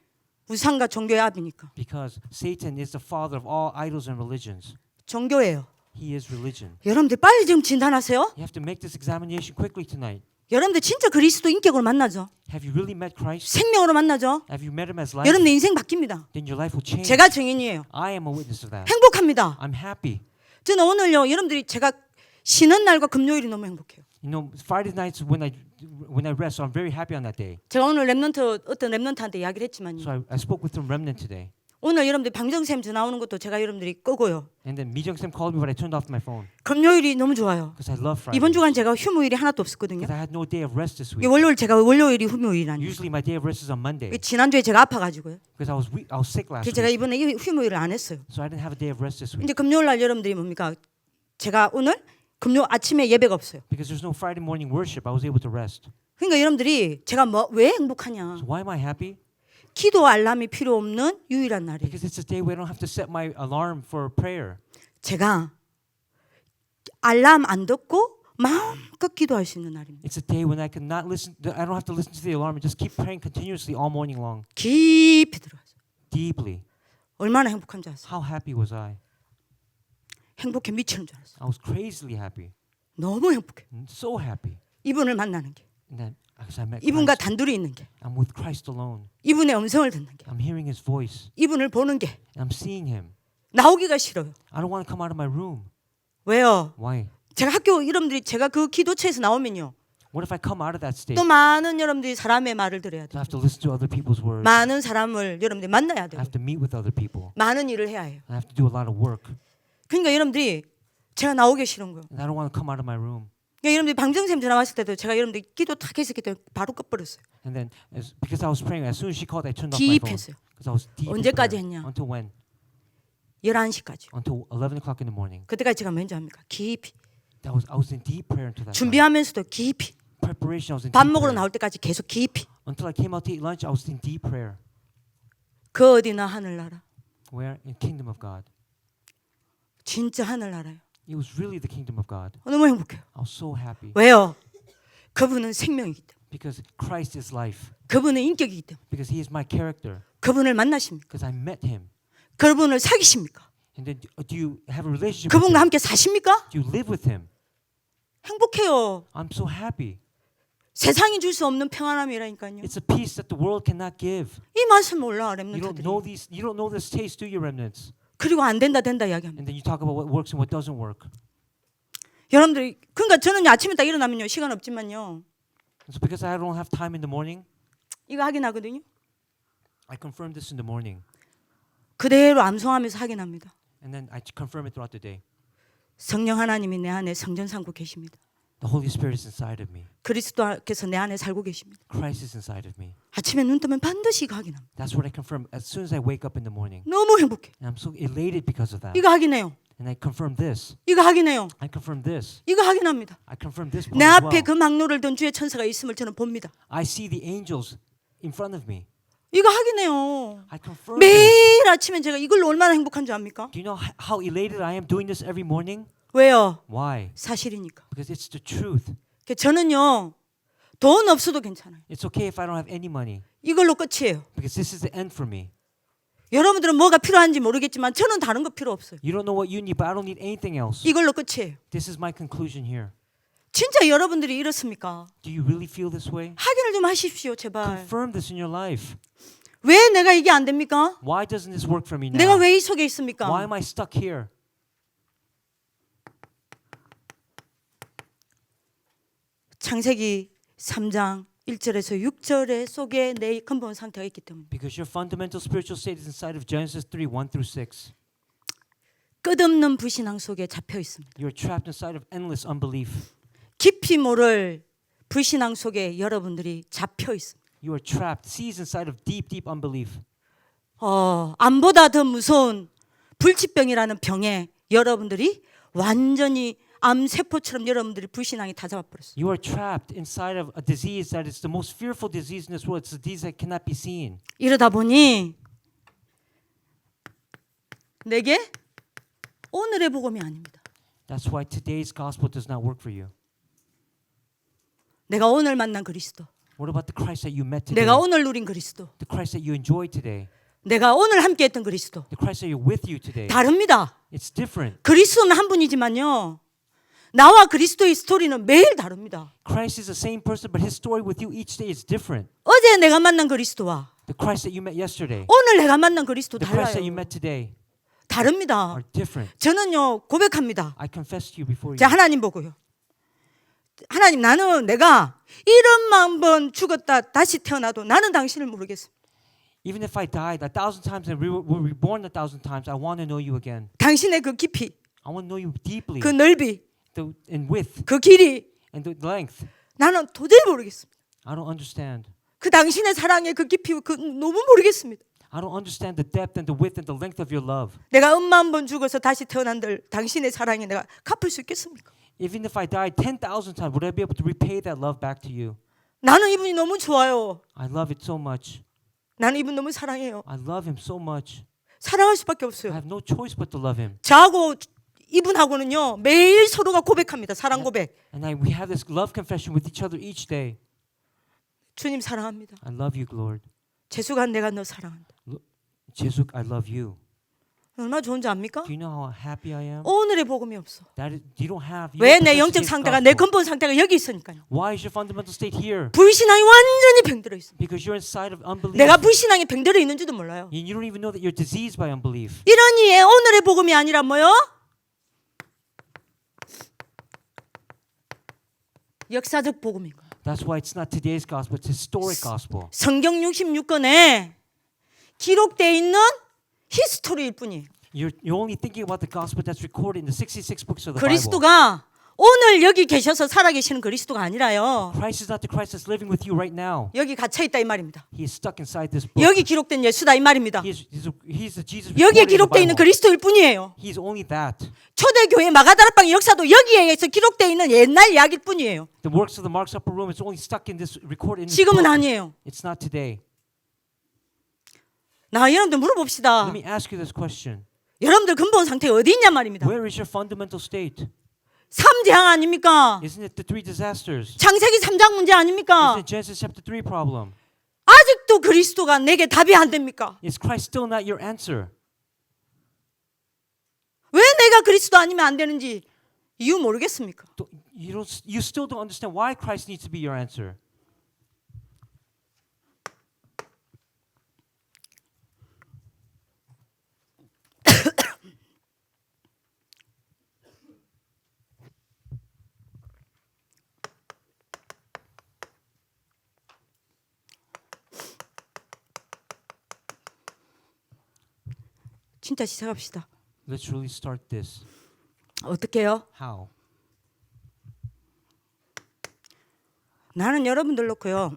우상과 종교의 압이니까. Because Satan is the father of all idols and religions. 종교예요. He is religion. 여러분들 빨리 좀 진단하세요. You have to make this examination quickly tonight. 여러분들 진짜 그리스도 인격으로 만나죠. Have you really met Christ? 생명으로 만나죠. Have you met him as life? 여러분들 인생 바뀝니다. Then your life will change. 제가 증인이에요. I am a witness of that. 행복합니다. I'm happy. 저는 오늘요, 여러분들이 제가 쉬는 날과 금요일이 너무 행복해요. You know, Friday nights when I rest, so I'm very happy on that day. 제가 오늘 어떤 랩런트한테 이야기를 했지만요. So I spoke with some remnant today. 오늘 여러분들 방정쌤 전화 오는 것도 제가 여러분들이 끄고요. And then Mijung Sim called me, but I turned off my phone 금요일이 너무 좋아요. because I love Friday. 이번 주간 제가 휴무일이 하나도 없었거든요. Because I had no day of rest this 이게 week. 월요일 제가 월요일이 휴무일이라니. Usually my day of rest is on Monday 지난주에 제가 아파가지고요. because I was sick last 그래서 제가 week. 이번에 이 휴무일을 안 했어요. So I didn't have a day of rest this week. 이제 금요일 날 여러분들이 뭡니까? 제가 오늘 금요 아침에 예배가 없어요. Because there's no Friday morning worship, I was able to rest. 그러니까 여러분들이 제가 왜 행복하냐? So why am I happy? 기도 알람이 필요 없는 유일한 날이에요. Because it's a day where I don't have to set my alarm for prayer. 제가 알람 안 듣고 마음껏 기도할 수 있는 날입니다. It's a day when I don't have to listen to the alarm and just keep praying continuously all morning long, 깊이 들어가서 deeply. 얼마나 행복한 줄 아세요? How happy was I? 행복해 미치는 줄 알았어요. I was crazily happy, 너무 행복해. so happy. 이분을 만나는 게, And then as I met 이분과 Christ, 단둘이 있는 게, I'm with Christ alone. 이분의 음성을 듣는 게, I'm hearing His voice. 이분을 보는 게 I'm seeing Him. 나오기가 싫어요. I don't want to come out of my room. 왜요? Why? 제가 학교 여러분들이 제가 그 기도처에서 나오면요. What if I come out of that state? 또 많은 여러분들이 사람의 말을 들어야 So I 돼요. have to listen to other people's words. 많은 사람을 여러분들이 만나야 I 돼요. have to meet with other people. 많은 일을 해야 해요. I have to do a lot of work. 그러니까 여러분들이 제가 나오기 싫은 거예요. And I don't want to come out of my room. 그러니까 여러분들이 방정쌤 전화 왔을 때도 제가 여러분들이 기도 탁 했었기 때문에 바로 꺼버렸어요. And then because I was praying, as soon as she called, I turned off my phone. 기입했어요. Because I was deep in 언제까지 prayer. 했냐? Until when? 11시까지. Until 11 o'clock in the morning. 그때까지 제가 먼저 합니까? 깊이. I was in deep prayer until that time. 준비하면서도 깊이. Preparation, I was in 밥 deep 먹으러 prayer. 나올 때까지 계속 깊이. Until I came out to eat lunch, I was in deep prayer. 그 어디나 하늘나라. Where? In kingdom of God. 진짜 하늘나라요. It was really the kingdom of God. 너무 행복해요. I was so happy. 왜요? 그분은 생명이기 때문에. Because Christ is life. 그분은 인격이기 때문에. Because He is my character. 그분을 만나십니까? Because I met Him. 그분을 사귀십니까? And then do you have a relationship with 그분과 Him? 함께 사십니까? Do you live with Him? 행복해요. I'm so happy. 세상이 줄 수 없는 평안함이라니까요. It's a peace that the world cannot give. 이 맛을 몰라 You don't 렘넌트들이. know this taste, do you, remnants? 그리고 안 된다 이야기합니다. And then you talk about what works and what doesn't work. 여러분들이 그러니까 저는 아침에 딱 일어나면요 시간 없지만요 And so because I don't have time in the morning, 이거 확인하거든요. I confirm this in the morning. 그대로 암송하면서 확인합니다. And then I confirm it throughout the day. 성령 하나님이 내 안에 성전 삼고 계십니다. The Holy Spirit is inside of me. 그리스도께서 내 안에 살고 계십니다. Christ is inside of me. 아침에 눈 뜨면 반드시 이거 확인합니다. That's what I confirm as soon as I wake up in the morning. 너무 행복해. And I'm so elated because of that. 이거 확인해요. And I confirm this. 이거 확인해요. I confirm this. 이거 확인합니다. I confirm this 내 point as 앞에 well. 그 망노를 든 주의 천사가 있음을 저는 봅니다. I see the angels in front of me. 이거 확인해요. I confirm this. 매일 아침에 제가 이걸로 얼마나 행복한 줄 압니까? Do you know how elated I am doing this every morning? 왜요? Why? 사실이니까. Because it's the truth. 저는요 돈 없어도 괜찮아요. It's okay if I don't have any money. 이걸로 끝이에요. Because this is the end for me. 여러분들은 뭐가 필요한지 모르겠지만 저는 다른 거 필요 없어요. You don't know what you need, but I don't need anything else. 이걸로 끝이에요. This is my conclusion here. 진짜 여러분들이 이렇습니까? Do you really feel this way? 확인을 좀 하십시오, 제발. Confirm this in your life. 왜 내가 이게 안 됩니까? Why doesn't this work for me now? 내가 왜 이 속에 Why 있습니까? am I stuck here? 창세기 3장 1절에서 6절의 속에 내 근본 상태가 있기 때문에 Because your fundamental spiritual state is inside of Genesis 3, 1 through 6. 끝없는 불신앙 속에 잡혀 있습니다. You're trapped inside of endless unbelief. 깊이 모를 불신앙 속에 여러분들이 잡혀 있습니다. You are trapped, seized inside of deep, deep unbelief. 암보다 더 무서운 불치병이라는 병에 여러분들이 완전히 암세포처럼 여러분들이 불신앙이 다 잡아버렸어요. You are trapped inside of a disease that is the most fearful disease in this world. It's a disease that cannot be seen. 이러다 보니 내게 오늘의 복음이 아닙니다. That's why today's gospel does not work for you. 내가 오늘 만난 그리스도, What about the Christ that you met today? 내가 오늘 누린 그리스도, The Christ that you enjoyed today? 내가 오늘 함께했던 그리스도 The Christ that you're with you today? 다릅니다. It's different. 그리스도는 한 분이지만요. 나와 그리스도의 스토리는 매일 다릅니다. Christ is the same person, but his story with you each day is different. 어제 내가 만난 그리스도와 The Christ that you met yesterday, 오늘 내가 만난 그리스도 the Christ that you 달라요. met today 다릅니다. are different. 저는요 고백합니다. I confess to you before 자 you. 하나님 보고요. 하나님 나는 내가 1억만 번 죽었다 다시 태어나도 나는 당신을 모르겠어. Even if I died 1,000 times and were reborn 1,000 times, I want to know you again. 당신의 그 깊이, I want to know you deeply, 그 넓이, in width 그 길이 and the length. 나는 도저히 모르겠습니다. I don't understand. 그 당신의 사랑의 그 깊이 그 너무 모르겠습니다. I don't understand the depth and the width and the length of your love. 내가 엄마 한 번 죽어서 다시 태어난들 당신의 사랑에 내가 갚을 수 있겠습니까? Even if I died 10,000 times, would I be able to repay that love back to you? 나는 이분이 너무 좋아요. I love it so much. 나는 이분 너무 사랑해요. I love him so much. 사랑할 수밖에 I 없어요. have no choice but to love him. 저하고 이분하고는요 매일 서로가 고백합니다. 사랑 고백. And we have this love confession with each other each day. 주님 사랑합니다. I love you, Lord. 재수가 내가 너 사랑한다. Jesus, I love you. 얼마나 좋은지 압니까? Do you know how happy I am? 오늘의 복음이 없어. You don't have. 왜 내 영적 상태가 내 근본 상태가 여기 있으니까요. Why is your fundamental state here? 불신앙이 완전히 병들어 있습니다. Because you're inside of unbelief. 내가 불신앙에 병들어 있는지도 몰라요. You don't even know that you're diseased by unbelief. 이러니에 오늘의 복음이 아니라 뭐요? 역사적 복음인 거예요. That's why it's not today's gospel, it's historic gospel. 성경 66권에 기록되어 있는 히스토리일 뿐이에요. You're only thinking about the gospel that's recorded in the 66 books of the Bible. 그리스도가 오늘 여기 계셔서 살아계시는 그리스도가 아니라요. Christ is not the Christ that's living with you right now. 여기 갇혀 있다 이 말입니다. He is stuck inside this book. 여기 기록된 예수다 이 말입니다. He's the Jesus 여기에 recorded in the 기록되어 있는 Bible. 그리스도일 뿐이에요. He's only that. 초대교회 마가다락방 역사도 여기에서 기록되어 있는 옛날 이야기일 뿐이에요. The works of the Mark's Upper Room is only stuck in this recorded in this 지금은 book. 아니에요. It's not today. 나 여러분들 물어봅시다. Let me ask you this question. 여러분들 근본 상태 어디 있냐 말입니다. Where is your fundamental state? 삼재앙 아닙니까? Isn't it the three disasters? 창세기 3장 문제 아닙니까? Isn't it Genesis chapter 3 problem? 아직도 그리스도가 내게 답이 안 됩니까? Is Christ still not your answer? 왜 내가 그리스도 아니면 안 되는지 이유 모르겠습니까? You still don't understand why Christ needs to be your answer. 진짜 시작합시다. Let's really start this. 어떻게 해요? How? 나는 여러분들 놓고요.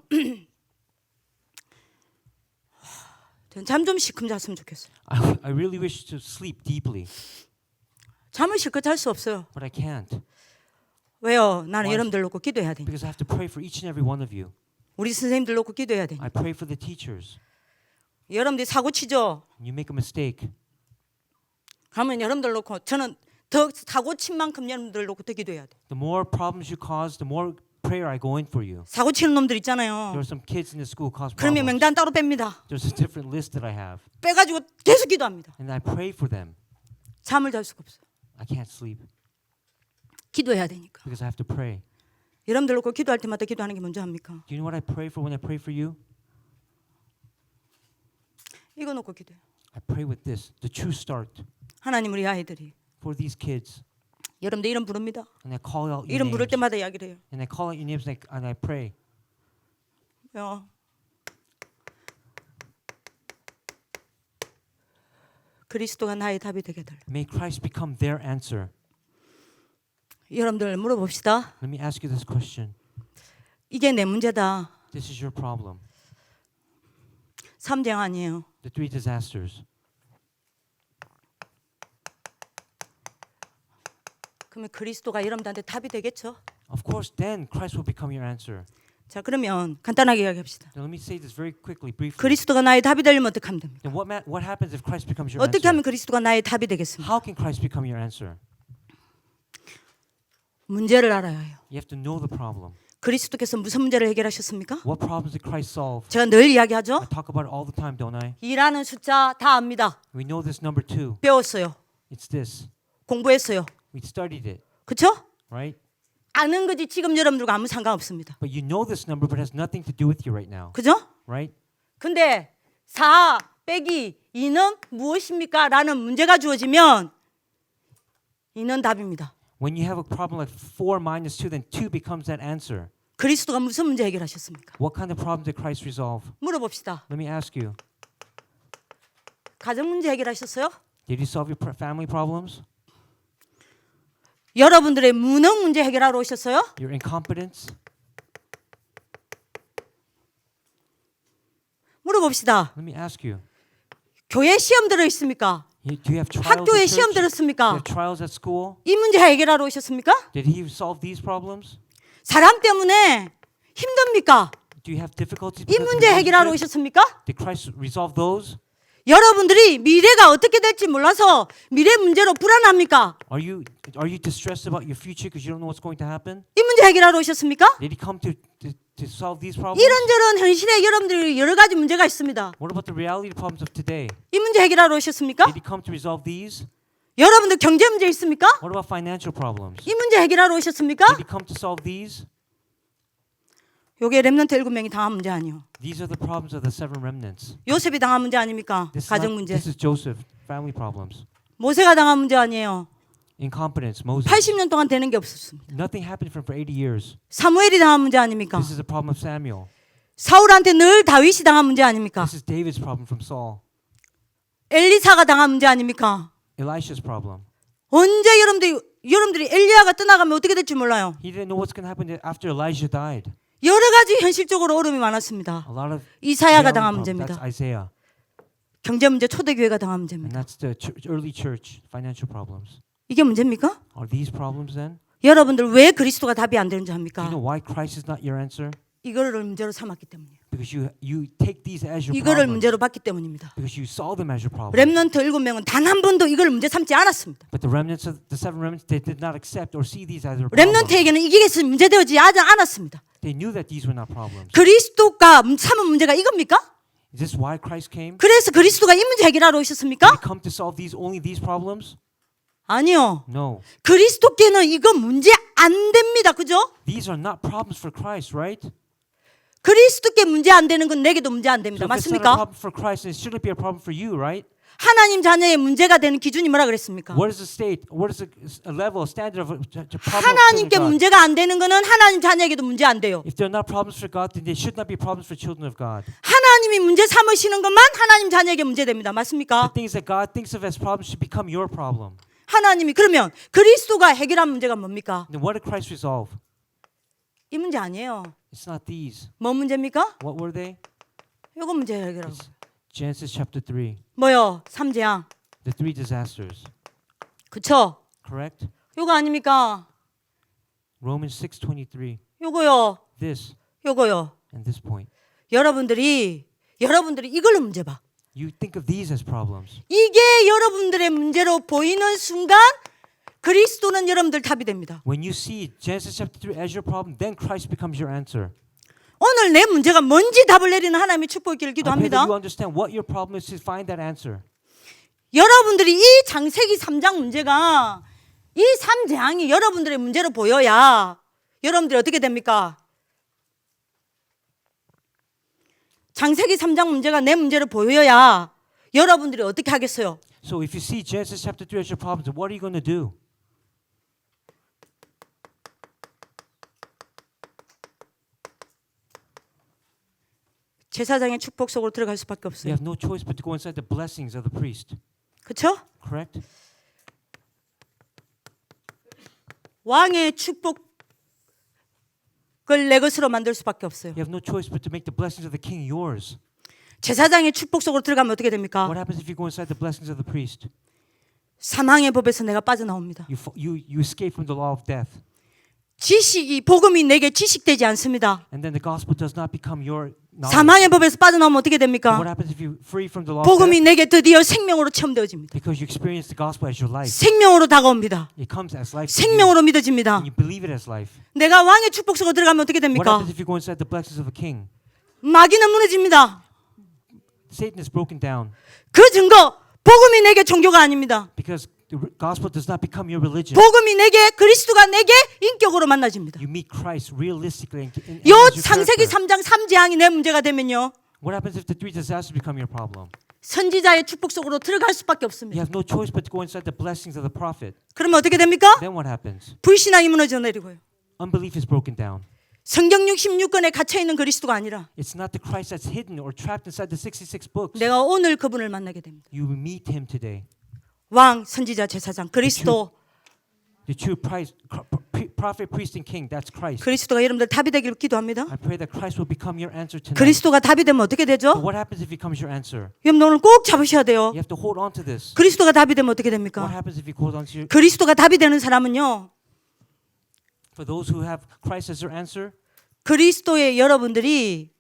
잠 좀 시큼 잤으면 좋겠어요. I really wish to sleep deeply, 잠을 실컷 잘 수 없어요. but I can't 왜요? 나는 Why? 여러분들 놓고 기도해야 되니까. because I have to pray for each and every one of you. 우리 선생님들 놓고 기도해야 되니까. I pray for the teachers. 여러분들이 사고 치죠? You make a mistake. 그러면 여러분들 놓고 저는 더 사고 친 만큼 여러분들 놓고 더 기도해야 돼. The more problems you cause, the more prayer I go in for you. 사고 치는 놈들 있잖아요. There are some kids in the school who cause 그러면 problems. 명단 따로 뺍니다. There's a different list that I have, 빼가지고 계속 기도합니다. and I pray for them. 잠을 잘 수가 없어요. I can't sleep 기도해야 되니까. because I have to pray. 여러분들 놓고 기도할 때마다 기도하는 게 먼저 합니까? Do you know what I pray for when I pray for you? 이거 놓고 기도해요. I pray with this, the true start 하나님 우리 아이들이 for these kids. 여러분들 이름 부릅니다. And I call out your 이름 부를 names. 때마다 이야기를 해요. And I call out your names and I pray. 그리스도가 나의 답이 되게 달라. May Christ become their answer. 여러분들 물어봅시다. Let me ask you this question. 이게 내 문제다. This is your problem. 삼재앙 아니에요. The three disasters. 그러면 그리스도가 여러분들한테 답이 되겠죠? Of course, then Christ will become your answer. 자, 그러면 간단하게 이야기합시다. Now let me say this very quickly, briefly. 그리스도가 나의 답이 되려면 어떻게 하면 됩니까? Then what happens if Christ becomes your 어떻게 answer? 하면 그리스도가 나의 답이 되겠습니까? How can Christ become your answer? 문제를 알아야 해요. You have to know the problem. 그리스도께서 무슨 문제를 해결하셨습니까? What problems did Christ solve? 제가 늘 이야기하죠. I talk about it all the time, don't I? 일하는 숫자 다 압니다. We know this number 2. 배웠어요. It's this. 공부했어요. We studied it, 그렇죠? right? 아는 거지 지금 여러분들과 아무 상관없습니다. But you know this number, but it has nothing to do with you right now, 그죠? right? 근데 4 빼기 2는 무엇입니까? 라는 문제가 주어지면 2는 답입니다. When you have a problem like 4 minus 2, then 2 becomes that answer. 그리스도가 무슨 문제 해결하셨습니까? What kind of problem did Christ resolve? 물어봅시다. Let me ask you. 가정 문제 해결하셨어요? Did you solve your family problems? 여러분들의 무능 문제 해결하러 오셨어요? Your incompetence? 물어봅시다. Let me ask you. 교회 시험 들어 있습니까? Do you have trials 학교에 at 시험 church? Do you 들었습니까? have trials at school? 이 문제 해결하러 오셨습니까? Did he solve these problems? 사람 때문에 힘듭니까? Do you have difficulties 이 because of 문제 해결하러 relationships? 오셨습니까? Did Christ resolve those? 여러분들이 미래가 어떻게 될지 몰라서 미래 문제로 불안합니까? Are you distressed about your future because you don't know what's going to happen? 이 문제 해결하러 오셨습니까? Did he come to solve these problems? 이런저런 현실에 여러분들이 여러 가지 문제가 있습니다. What about the reality problems of today? 이 문제 해결하러 오셨습니까? Did he come to resolve these? 여러분들 경제 문제 있습니까? What about financial problems? 이 문제 해결하러 오셨습니까? Did he come to solve these? 요게 렘넌트 7명이 당한 문제 아니요. These are the problems of the seven remnants. 요셉이 당한 문제 아닙니까? This 가정 문제. is Joseph, family problems. 모세가 당한 문제 아니에요. Incompetence, Moses. 80년 동안 되는 게 없었습니다. Nothing happened for 80 years. 사무엘이 당한 문제 아닙니까? This is a problem of Samuel. 사울한테 늘 다윗이 당한 문제 아닙니까? This is David's problem from Saul. 엘리사가 당한 문제 아닙니까? Elisha's problem. 언제 여러분들이 엘리야가 떠나가면 어떻게 될지 몰라요. He didn't know what's going to happen after Elijah died. 여러 가지 현실적으로 어려움이 많았습니다. A lot of 이사야가 reality 당한 problems. 문제입니다. That's Isaiah. 경제 문제 초대교회가 당한 And 문제입니다. that's the early church financial problems. 이게 문제입니까? Are these problems then? 여러분들 왜 그리스도가 답이 안 되는지 Do you 합니까? know why Christ is not your answer? 이거를 문제로 삼았기 때문이에요. Because you take these as your 이거를 problems. 문제로 봤기 때문입니다. Because you saw them as your problems. 렘넌트 7명은 단 한 번도 이걸 문제 삼지 않았습니다. But the remnants of the seven remnants, they did not accept or see these as their problems. 렘넌트에게는 이게 문제되지 않았습니다. They knew that these were not problems. 그리스도가 삼은 문제가 이겁니까? Is this why Christ came? 그래서 그리스도가 이 문제 해결하러 Did 오셨습니까? he come to solve only these problems? 아니요. No. 그리스도께는 이거 문제 안 됩니다. 그죠? These are not problems for Christ, right? 그리스도께 문제 안 되는 건 내게도 문제 안 So 됩니다. if it's not a 맞습니까? problem for Christ, it shouldn't be a problem for you, right? 하나님 자녀의 문제가 되는 기준이 뭐라 그랬습니까? What is the state? What is a level, a standard of a problem of 하나님께 children of God? 문제가 안 되는 거는 하나님 자녀에게도 문제 안 돼요. If they're not problems for God, then they should not be problems for children of God. 하나님이 문제 삼으시는 것만 하나님 자녀에게 문제 됩니다. The 맞습니까? things that God thinks of as problems should become your problem. 하나님이 그러면 그리스도가 해결한 문제가 뭡니까? Then what did Christ resolve? 이 문제 아니에요. It's not these. 뭐 문제입니까? What were they? 요거 문제 해결하고. It's Genesis chapter 3. 뭐요? 삼재앙. The three disasters. 그쵸? Correct? 요거 아닙니까? Romans 6:23. 요거요. This 요거요. and this point. 여러분들이 이걸로 문제 봐. You think of these as problems. 이게 여러분들의 문제로 보이는 순간 그리스도는 여러분들 답이 됩니다. When you see Genesis chapter 3 as your problem, then Christ becomes your answer. 오늘 내 문제가 뭔지 답을 내리는 하나님의 축복을 I pray that 기도합니다. you understand what your problem is to find that answer. 여러분들이 이 창세기 3장 문제가 이 3재앙이 여러분들의 문제로 보여야 여러분들이 어떻게 됩니까? 창세기 3장 문제가 내 문제로 보여야 여러분들이 어떻게 하겠어요? So if you see Genesis chapter 3 as your problems, what are you going to do? 제사장의 축복 속으로 들어갈 수밖에 You 없어요. have no choice but to go inside the blessings of the priest. 그렇죠? Correct? 왕의 축복을 내 것으로 만들 수밖에 없어요. You have no choice but to make the blessings of the king yours. 제사장의 축복 속으로 들어가면 어떻게 됩니까? What happens if you go inside the blessings of the priest? 사망의 법에서 내가 빠져나옵니다. You escape from the law of death. 복음이 내게 지식되지 않습니다. And then the gospel does not become your knowledge. 사망의 법에서 빠져나오면 어떻게 What 됩니까? happens if you're free from the law of 복음이 death? 내게 드디어 생명으로 체험되어집니다. Because you experience the gospel as your life. 생명으로 다가옵니다. It comes as life. to you. 생명으로 믿어집니다. And you believe it as life. 내가 왕의 축복 속으로 들어가면 어떻게 What 됩니까? happens if you go inside the blessings of a king? 마귀는 무너집니다. Satan is broken down 그 증거 복음이 내게 종교가 아닙니다. because the gospel does not become your religion. 복음이 내게 그리스도가 내게 인격으로 만나집니다. You meet Christ realistically. 요 as your 창세기 character. 3장 3재앙이 내 문제가 되면요. What happens if the three disasters become your problem? 선지자의 축복 속으로 들어갈 수밖에 You 없습니다. have no choice but to go inside the blessings of the prophet. 그러면 어떻게 됩니까? Then what happens? 불신앙이 무너져 내리고요. Unbelief is broken down. 성경 66권에 갇혀 있는 그리스도가 아니라 It's not the Christ that's hidden or trapped inside the 66 books. 내가 오늘 그분을 만나게 됩니다. You will meet him today. 왕, 선지자, 제사장, 그리스도. The true prophet, priest, and king. That's Christ. 그리스도가 여러분들 답이 되기를 기도합니다. I pray that Christ will become your answer tonight. 그리스도가 답이 되면 어떻게 되죠? But what happens if he becomes your answer? 여러분 오늘 꼭 잡으셔야 돼요. You have to hold on to this. 그리스도가 답이 되면 어떻게 What 됩니까? happens if you hold on to your... 그리스도가 답이 되는 사람은요. For those who have Christ as their answer, 그리스도의 여러분들이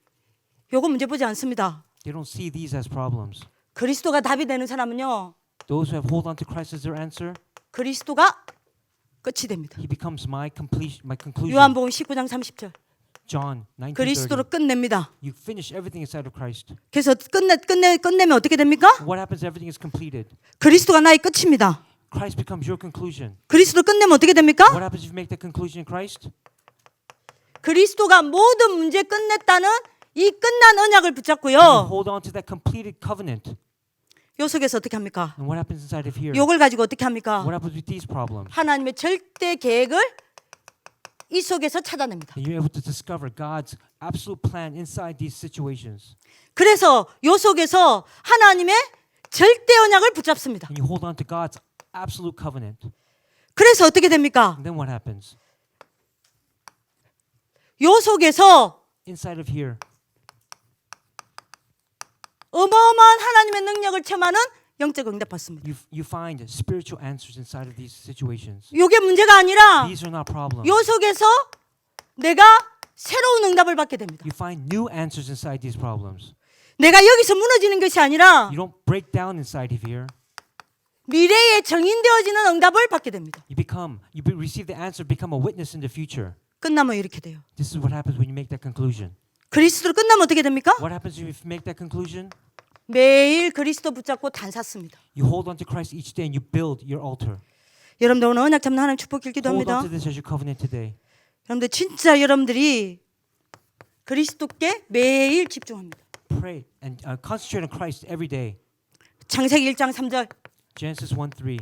요거 문제 보지 않습니다. they don't see these as problems. 그리스도가 답이 되는 사람은요. Those who have hold on to Christ as their answer, 그리스도가 끝이 됩니다. he becomes my conclusion. 요한복음 19장 30절. John 19:30. 그리스도로 끝냅니다. You finish everything inside of Christ. 그래서 끝내면 어떻게 됩니까? What happens? Everything is completed. 그리스도가 나의 끝입니다. Christ becomes your conclusion. 그리스도 끝내면 어떻게 됩니까? What happens if you make that conclusion in Christ? 그리스도가 모든 문제 끝냈다는 이 끝난 언약을 You 붙잡고요. hold on to that completed covenant. 요 속에서 어떻게 합니까? And what happens inside of here? 요걸 가지고 어떻게 합니까? What happens with these problems? 하나님의 절대 계획을 이 속에서 찾아냅니다. And you're able to discover God's absolute plan inside these situations. 그래서 요 속에서 하나님의 절대 언약을 붙잡습니다. And you hold on to God's absolute covenant. 그래서 어떻게 됩니까? And then what happens? 요 속에서 Inside of here, 어마어마한 하나님의 능력을 체험하는 영적 응답 받습니다. you find spiritual answers inside of these situations. 요게 문제가 아니라 These are not problems. 요 속에서 내가 새로운 응답을 받게 됩니다. You find new answers inside these problems. 내가 여기서 무너지는 것이 아니라 You don't break down inside of here. 미래에 정인되어지는 응답을 받게 됩니다. Receive the answer, become a witness in the future. 끝나면 이렇게 돼요. This is what happens when you make that conclusion. 그리스도로 끝나면 어떻게 됩니까? What happens if you make that conclusion? 매일 그리스도 붙잡고 단샀습니다. You hold on to Christ each day and you build your altar. 여러분들 오늘 언약 잡는 하나님 축복 길기도 Hold on 합니다. to this as your covenant today. 여러분들 진짜 여러분들이 그리스도께 매일 집중합니다. Pray and concentrate on Christ every day. 창세기 1장 3절 Genesis 1:3.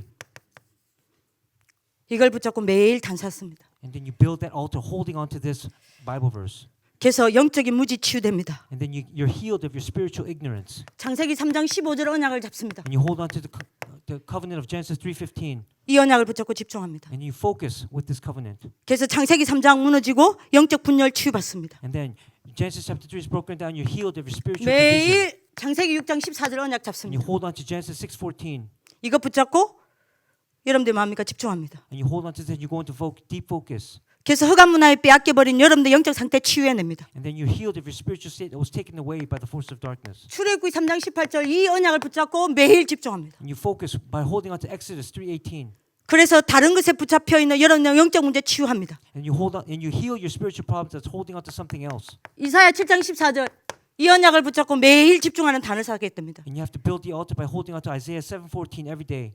이걸 붙잡고 매일 단샀습니다. And then you build that altar holding on to this Bible verse. 그래서 영적인 무지 치유됩니다. And then you're healed of your spiritual ignorance. 창세기 3장 15절 언약을 잡습니다. And you hold on to the covenant of Genesis 3:15. 이 언약을 붙잡고 집중합니다. And you focus with this covenant. 그래서 창세기 3장 무너지고 영적 분열 치유받습니다. And then Genesis chapter 3 is broken down. You're healed of your spiritual condition. 매일 창세기 6장 14절 언약 And you 잡습니다. hold on to Genesis 6:14. 이거 붙잡고 여러분들 마음이니까 집중합니다. And you hold on to that. You go into deep focus. 그래서 흑암 문화에 빼앗겨버린 여러분들 영적 상태 치유해냅니다. And then you're healed of your spiritual state that was taken away by the force of darkness. 출애굽기 3장 18절 이 언약을 붙잡고 매일 집중합니다. And you focus by holding on to Exodus 3:18. 그래서 다른 것에 붙잡혀 있는 여러분의 영적 문제 치유합니다. And you hold on and you heal your spiritual problems that's holding on to something else. 이사야 7장 14절 이 언약을 붙잡고 매일 집중하는 단을 사게 됩니다. And you have to build the altar by holding on to Isaiah 7:14 every day.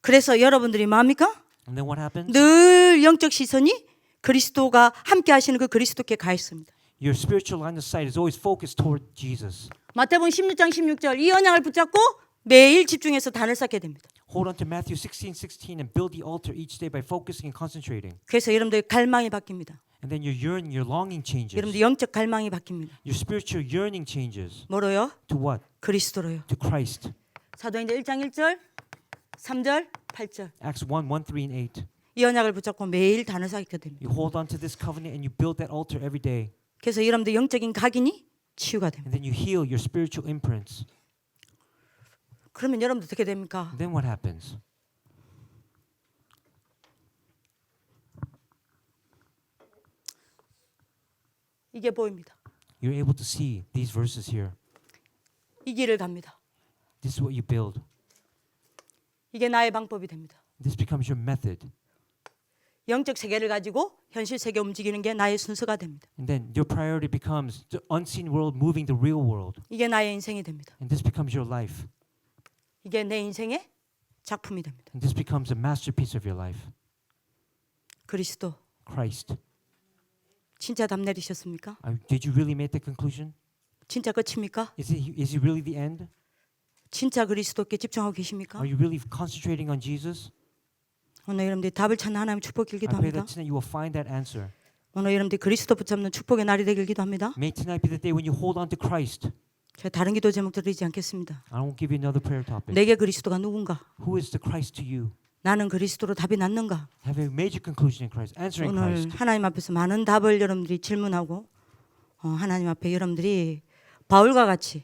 그래서 여러분들이 뭡니까? And then what happens? 늘 영적 시선이 그리스도가 함께 하시는 그 그리스도께 가 있습니다. Your spiritual line of sight is always focused toward Jesus. 마태복음 16장 16절 이 언약을 붙잡고 매일 집중해서 단을 쌓게 됩니다. Hold on to Matthew 16:16 and build the altar each day by focusing and concentrating. 그래서 여러분들 갈망이 바뀝니다. And then your yearning, your longing changes. 여러분들 영적 갈망이 바뀝니다. Your spiritual yearning changes. 뭐로요? To what? 그리스도로요. To Christ. 사도행전 1장 1절, 3절, 8절 Acts 1:3 and 8. 이 언약을 붙잡고 매일 단을 쌓게 됩니다. You hold on to this covenant and you build that altar every day. 그래서 여러분들 영적인 각인이 치유가 됩니다. And then you heal your spiritual imprints. 그러면 여러분들 어떻게 됩니까? And then what happens? 이게 보입니다. You're able to see these verses here. 이 길을 갑니다. This is what you build. 이게 나의 방법이 됩니다. This becomes your method. 영적 세계를 가지고 현실 세계 움직이는 게 나의 순서가 됩니다. And then your priority becomes the unseen world moving the real world. 이게 나의 인생이 됩니다. And this becomes your life. 이게 내 인생의 작품이 됩니다. And this becomes a masterpiece of your life. 그리스도 Christ. 진짜 답 내리셨습니까? Did you really make that conclusion? 진짜 끝입니까? Is it really the end? 진짜 그리스도께 집중하고 계십니까? Are you really concentrating on Jesus? 오늘 여러분들이 답을 찾는 하나님 축복 길기도 I pray 합니다. that tonight you will find that answer. 오늘 여러분들이 그리스도 붙잡는 축복의 날이 되길 기도합니다. May tonight be the day when you hold on to Christ. 제가 다른 기도 제목 드리지 않겠습니다. I won't give you another prayer topic. 내게 그리스도가 누군가? Who is the Christ to you? 나는 그리스도로 답이 났는가? Have a major conclusion in Christ. Answering 오늘 Christ. 하나님 앞에서 많은 답을 여러분들이 질문하고 하나님 앞에 여러분들이 바울과 같이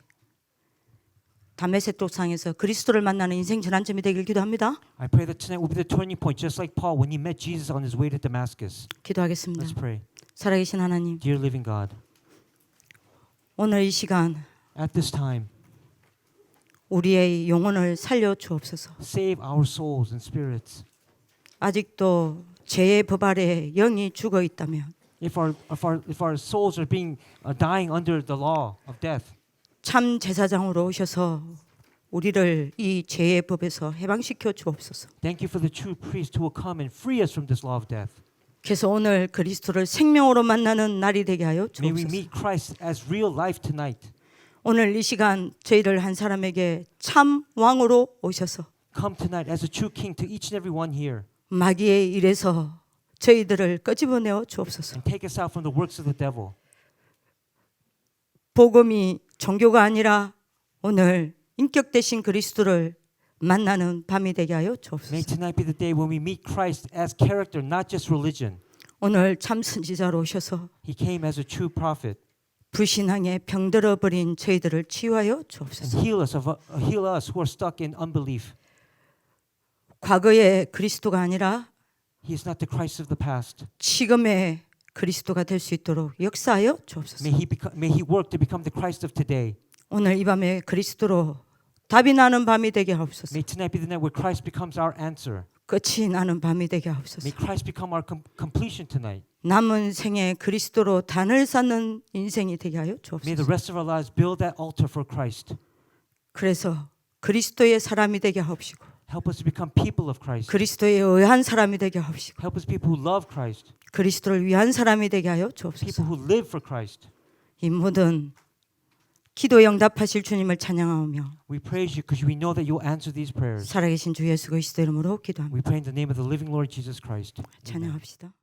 다메섹 도상에서 그리스도를 만나는 인생 전환점이 되길 기도합니다. I pray that tonight will be the turning point, just like Paul when he met Jesus on his way to Damascus. 기도하겠습니다. Let's pray. 살아계신 하나님, Dear living God, 오늘 이 시간 at this time, 우리의 영혼을 살려 주옵소서. save our souls and spirits. 아직도 죄의 법 아래 영이 죽어 있다면 If our souls are being dying under the law of death, 참 제사장으로 오셔서 우리를 이 죄의 법에서 해방시켜 주옵소서. thank you for the true priest who will come and free us from this law of death. 그래서 오늘 그리스도를 생명으로 만나는 날이 되게 하여 May we 주옵소서. meet Christ as real life tonight. 오늘 이 시간 저희를 한 사람에게 참 왕으로 오셔서 Come tonight as a true king to each and every one here 마귀의 일에서 저희들을 끄집어내어 주옵소서. and take us out from the works of the devil. 복음이 종교가 아니라 오늘 인격 대신 그리스도를 만나는 밤이 되게 하여 May 주옵소서. tonight be the day when we meet Christ as character, not just religion. 오늘 참 선지자로 오셔서 He came as a true prophet 불신앙에 병들어 버린 저희들을 치유하여 and 주옵소서. heal us who are stuck in unbelief. 과거의 그리스도가 아니라 He is not the Christ of the past. 지금의 그리스도가 될 수 있도록 역사하여 주옵소서. May he work to become the Christ of today. 오늘 이 밤에 그리스도로 답이 나는 밤이 되게 하옵소서. May tonight be the night where Christ becomes our answer. 끝이 나는 밤이 되게 하옵소서. May Christ become our completion tonight. 남은 생에 그리스도로 단을 쌓는 인생이 되게 하여 May the 주옵소서. rest of our lives build that altar for Christ. 그래서 그리스도의 사람이 되게 하옵시고 Help us to become people of Christ. 그리스도에 의한 사람이 되게 하옵시고 Help us people who love Christ. 그리스도를 위한 사람이 되게 하여 People 주옵소서. who live for Christ. 이 모든 기도 응답하실 주님을 찬양하오며 We praise you because we know that you'll answer these prayers. 살아계신 주 예수 그리스도 이름으로 기도합니다. We pray in the name of the living Lord Jesus Christ. Amen. 찬양합시다.